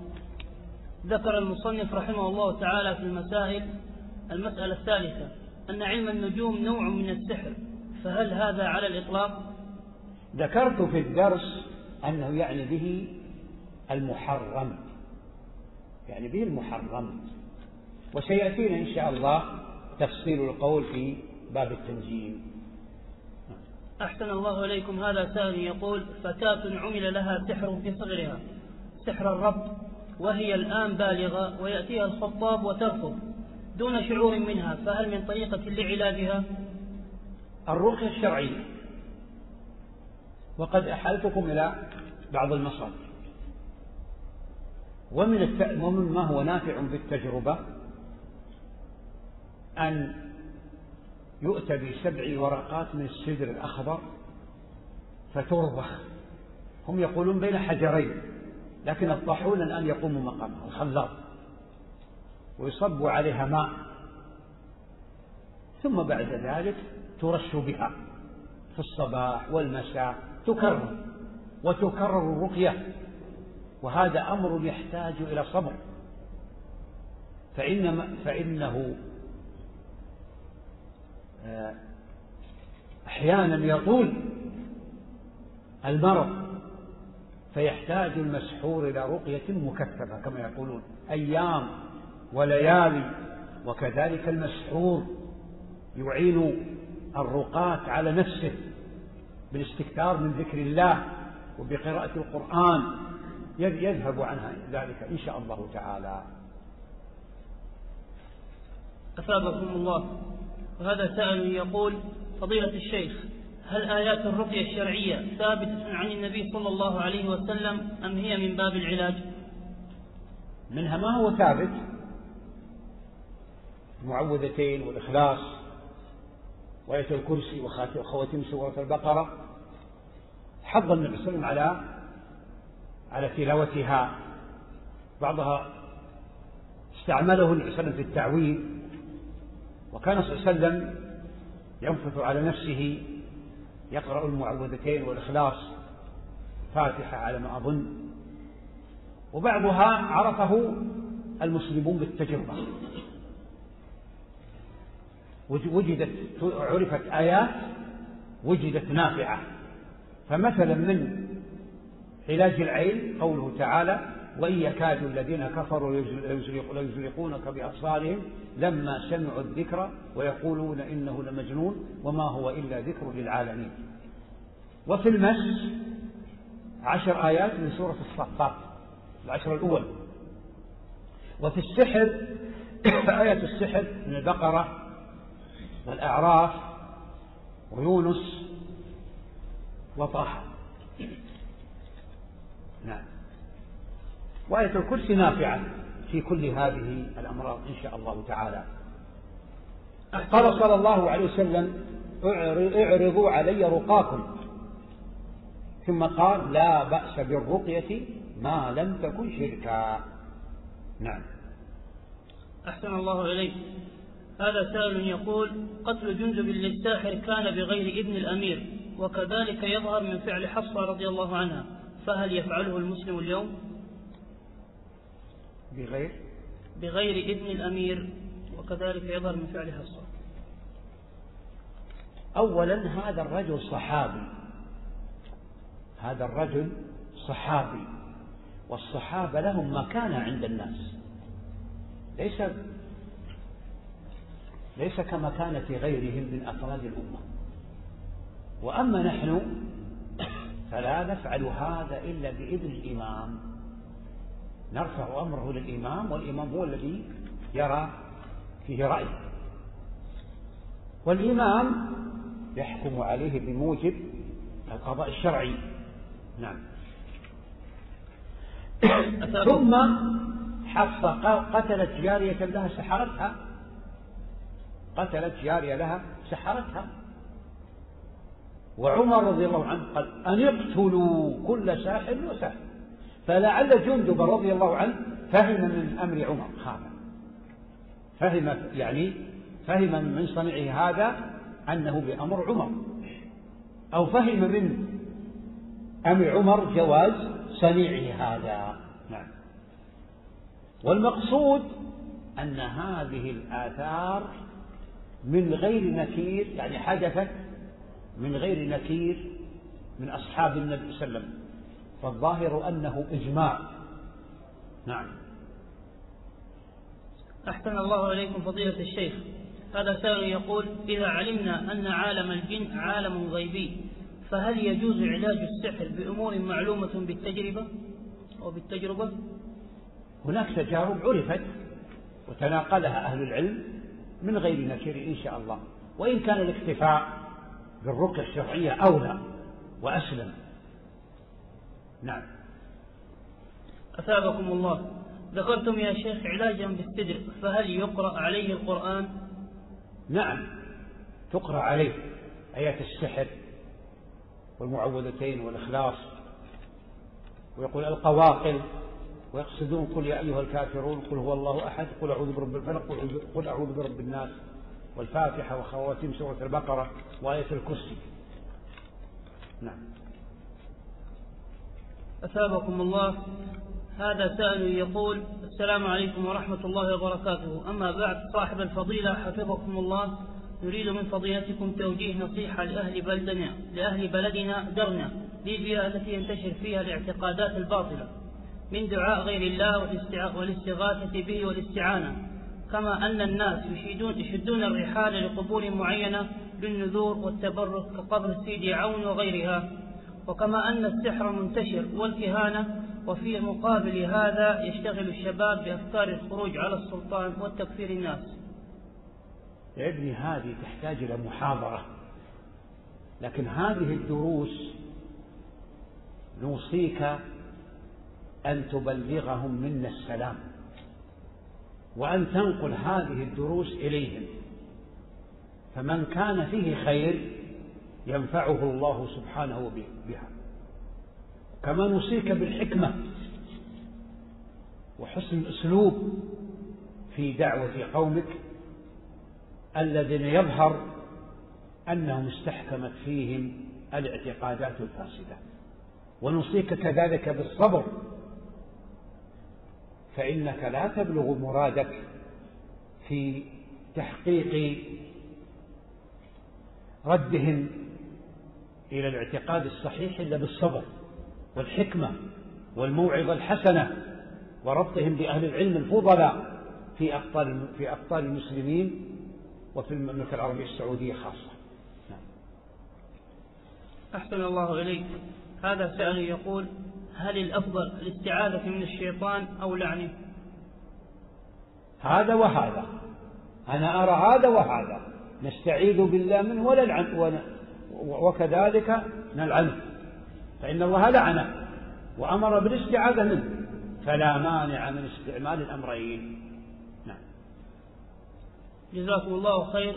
ذكر المصنف رحمه الله تعالى في المسائل المسألة الثالثة أن علم النجوم نوع من السحر، فهل هذا على الإطلاق؟ ذكرت في الدرس أنه يعني به المحرم، يعني به المحرم، وسيأتينا إن شاء الله تفصيل القول في باب التنجيم. أحسن الله إليكم. هذا سائل يقول: فتاة عمل لها سحر في صغرها، سحر الربط، وهي الآن بالغة ويأتيها الخطاب وترفض دون شعور منها، فهل من طريقة لعلاجها؟ الرقية الشرعية، وقد أحالتكم إلى بعض المصادر، ومن ما هو نافع بالتجربة أن يؤتى ب7 ورقات من السدر الأخضر فترضخ، هم يقولون بين حجرين، لكن الطاحون الآن يقوم مقامها، الخلاط، ويصب عليها ماء، ثم بعد ذلك ترش بها في الصباح والمساء، تكرر وتكرر الرقية، وهذا أمر يحتاج إلى صبر، فإنه أحيانا يطول المرض فيحتاج المسحور إلى رقية مكثفة كما يقولون، أيام وليالي. وكذلك المسحور يعين الرقاة على نفسه بالاستكثار من ذكر الله وبقراءة القرآن، يذهب عنها ذلك إن شاء الله تعالى. أثابكم الله. وهذا سائل يقول: فضيلة الشيخ، هل آيات الرقية الشرعية ثابتة عن النبي صلى الله عليه وسلم أم هي من باب العلاج؟ منها ما هو ثابت، المعوذتين والإخلاص وآية الكرسي وخواتيم سورة البقرة، حض النبي صلى الله عليه وسلم على تلاوتها، بعضها استعمله النبي صلى الله عليه وسلم في التعويذ، وكان صلى الله عليه وسلم ينفث على نفسه يقرأ المعوذتين والإخلاص فاتحة على ما أظن، وبعضها عرفه المسلمون بالتجربة، عرفت آيات وجدت نافعة. فمثلا من علاج العين قوله تعالى: وإن يكاد الذين كفروا ليزلقونك بأبصارهم لما سمعوا الذكر ويقولون إنه لمجنون وما هو إلا ذكر للعالمين. وفي المس 10 آيات من سورة الصفات 10 الأول. وفي السحر آية السحر من البقرة والأعراف ويونس وطه. نعم. وآية الكرسي نافعة في كل هذه الأمراض إن شاء الله تعالى. قال صلى الله عليه وسلم: اعرضوا علي رقاكم، ثم قال: لا بأس بالرقية ما لم تكن شركا. نعم. أحسن الله إليك. هذا سائل يقول: قتل جندب للساحر كان بغير إذن الأمير، وكذلك يظهر من فعل حفصة رضي الله عنها، فهل يفعله المسلم اليوم؟ بغير إذن الأمير، وكذلك يظهر من فعل حفصة. أولا هذا الرجل صحابي، هذا الرجل صحابي، والصحابة لهم مكانة عند الناس، ليس كمكانة غيرهم من أفراد الأمة. وأما نحن فلا نفعل هذا إلا بإذن الإمام، نرفع أمره للإمام، والإمام هو الذي يرى فيه رأي، والإمام يحكم عليه بموجب القضاء الشرعي. نعم. ثم حفصة قتلت جارية لها سحرتها، قتلت جارية لها سحرتها، وعمر رضي الله عنه قال: أن يقتلوا كل ساحر وساحر. فلعل جندب رضي الله عنه فهم من أمر عمر هذا، فهم من صنعه هذا أنه بأمر عمر، أو فهم من أمر عمر جواز صنيعه هذا. نعم. والمقصود أن هذه الآثار من غير نكير، يعني حدثت من غير نكير من أصحاب النبي صلى الله عليه وسلم، فالظاهر أنه إجماع. نعم. أحسن الله إليكم فضيلة الشيخ. هذا سائل يقول: إذا علمنا أن عالم الجن عالم غيبي، فهل يجوز علاج السحر بأمور معلومة بالتجربة؟ هناك تجارب عرفت وتناقلها أهل العلم من غير نكير إن شاء الله، وإن كان الاكتفاء بالرقية الشرعية أولى وأسلم. نعم. أثابكم الله، ذكرتم يا شيخ علاجا بالسدر، فهل يقرأ عليه القرآن؟ نعم، تقرأ عليه آيات السحر والمعوذتين والإخلاص، ويقول القواقل، ويقصدون قل يا أيها الكافرون، قل هو الله أحد، قل أعوذ برب الفلق، قل أعوذ برب الناس، والفاتحة وخواتيم سورة البقرة وآية الكرسي. نعم. أثابكم الله، هذا سائل يقول: السلام عليكم ورحمة الله وبركاته، أما بعد، صاحب الفضيلة حفظكم الله، نريد من فضيلتكم توجيه نصيحة لأهل بلدنا درنا ليبيا التي ينتشر فيها الاعتقادات الباطلة من دعاء غير الله والاستغاثة به والاستعانة، كما أن الناس يشدون الرحال لقبور معينة للنذور والتبرك كقبر سيدي عون وغيرها، وكما أن السحر منتشر والكهانة، وفي مقابل هذا يشتغل الشباب بأفكار الخروج على السلطان والتكفير الناس. يا ابني هذه تحتاج إلى محاضرة، لكن هذه الدروس نوصيك أن تبلغهم منا السلام، وأن تنقل هذه الدروس إليهم، فمن كان فيه خير ينفعه الله سبحانه بها. كما نوصيك بالحكمة وحسن الأسلوب في دعوة قومك الذين يظهر أنهم استحكمت فيهم الاعتقادات الفاسدة، ونوصيك كذلك بالصبر، فإنك لا تبلغ مرادك في تحقيق ردهم إلى الاعتقاد الصحيح إلا بالصبر والحكمة والموعظة الحسنة، وربطهم بأهل العلم الفضلاء في أقطار المسلمين وفي المملكة العربية السعودية خاصة. نعم. أحسن الله إليك، هذا سائل يقول: هل الأفضل الاستعاذة من الشيطان أو لعنه؟ هذا وهذا، أنا أرى هذا وهذا، نستعيذ بالله منه ولا نلعن، وكذلك نلعنه، فإن الله لعنه وأمر بالاستعاذة منه، فلا مانع من استعمال الأمرين. نعم. جزاكم الله خير،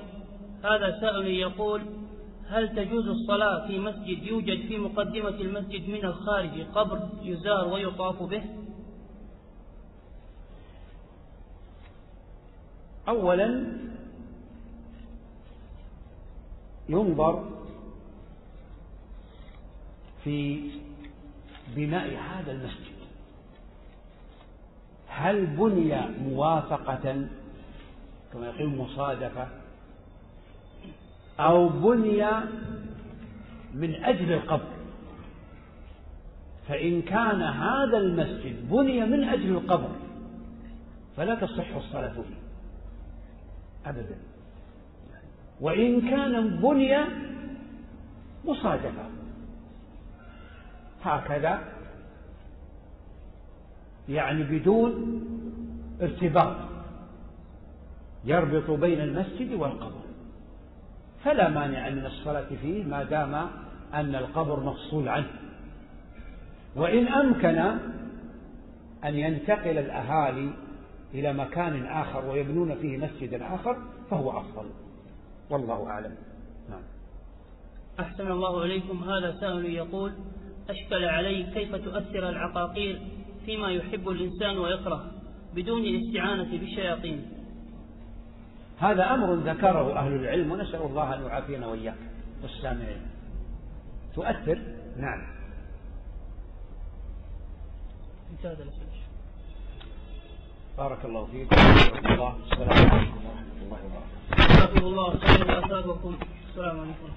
هذا سائل يقول: هل تجوز الصلاة في مسجد يوجد في مقدمة المسجد من الخارج قبر يزار ويطاف به؟ أولا ينظر في بناء هذا المسجد، هل بني موافقة كما يقول مصادفة، أو بني من أجل القبر؟ فإن كان هذا المسجد بني من أجل القبر فلا تصح الصلاة فيه أبدا، وإن كان بني مصادفة هكذا يعني بدون ارتباط يربط بين المسجد والقبر، فلا مانع من الصلاة فيه ما دام أن القبر مفصول عنه. وإن أمكن أن ينتقل الأهالي إلى مكان آخر ويبنون فيه مسجدا آخر فهو أفضل، والله أعلم. نعم. أحسن الله إليكم، هذا سائل يقول: أشكل علي كيف تؤثر العقاقير فيما يحب الإنسان ويكره بدون الاستعانة بالشياطين؟ هذا أمر ذكره أهل العلم، ونسأل الله أن يعافينا وإياك والسامعين. تؤثر، نعم. بارك الله فيك. السلام عليكم ورحمة الله وبركاته. جزاكم الله خيرا وأثابكم. السلام عليكم.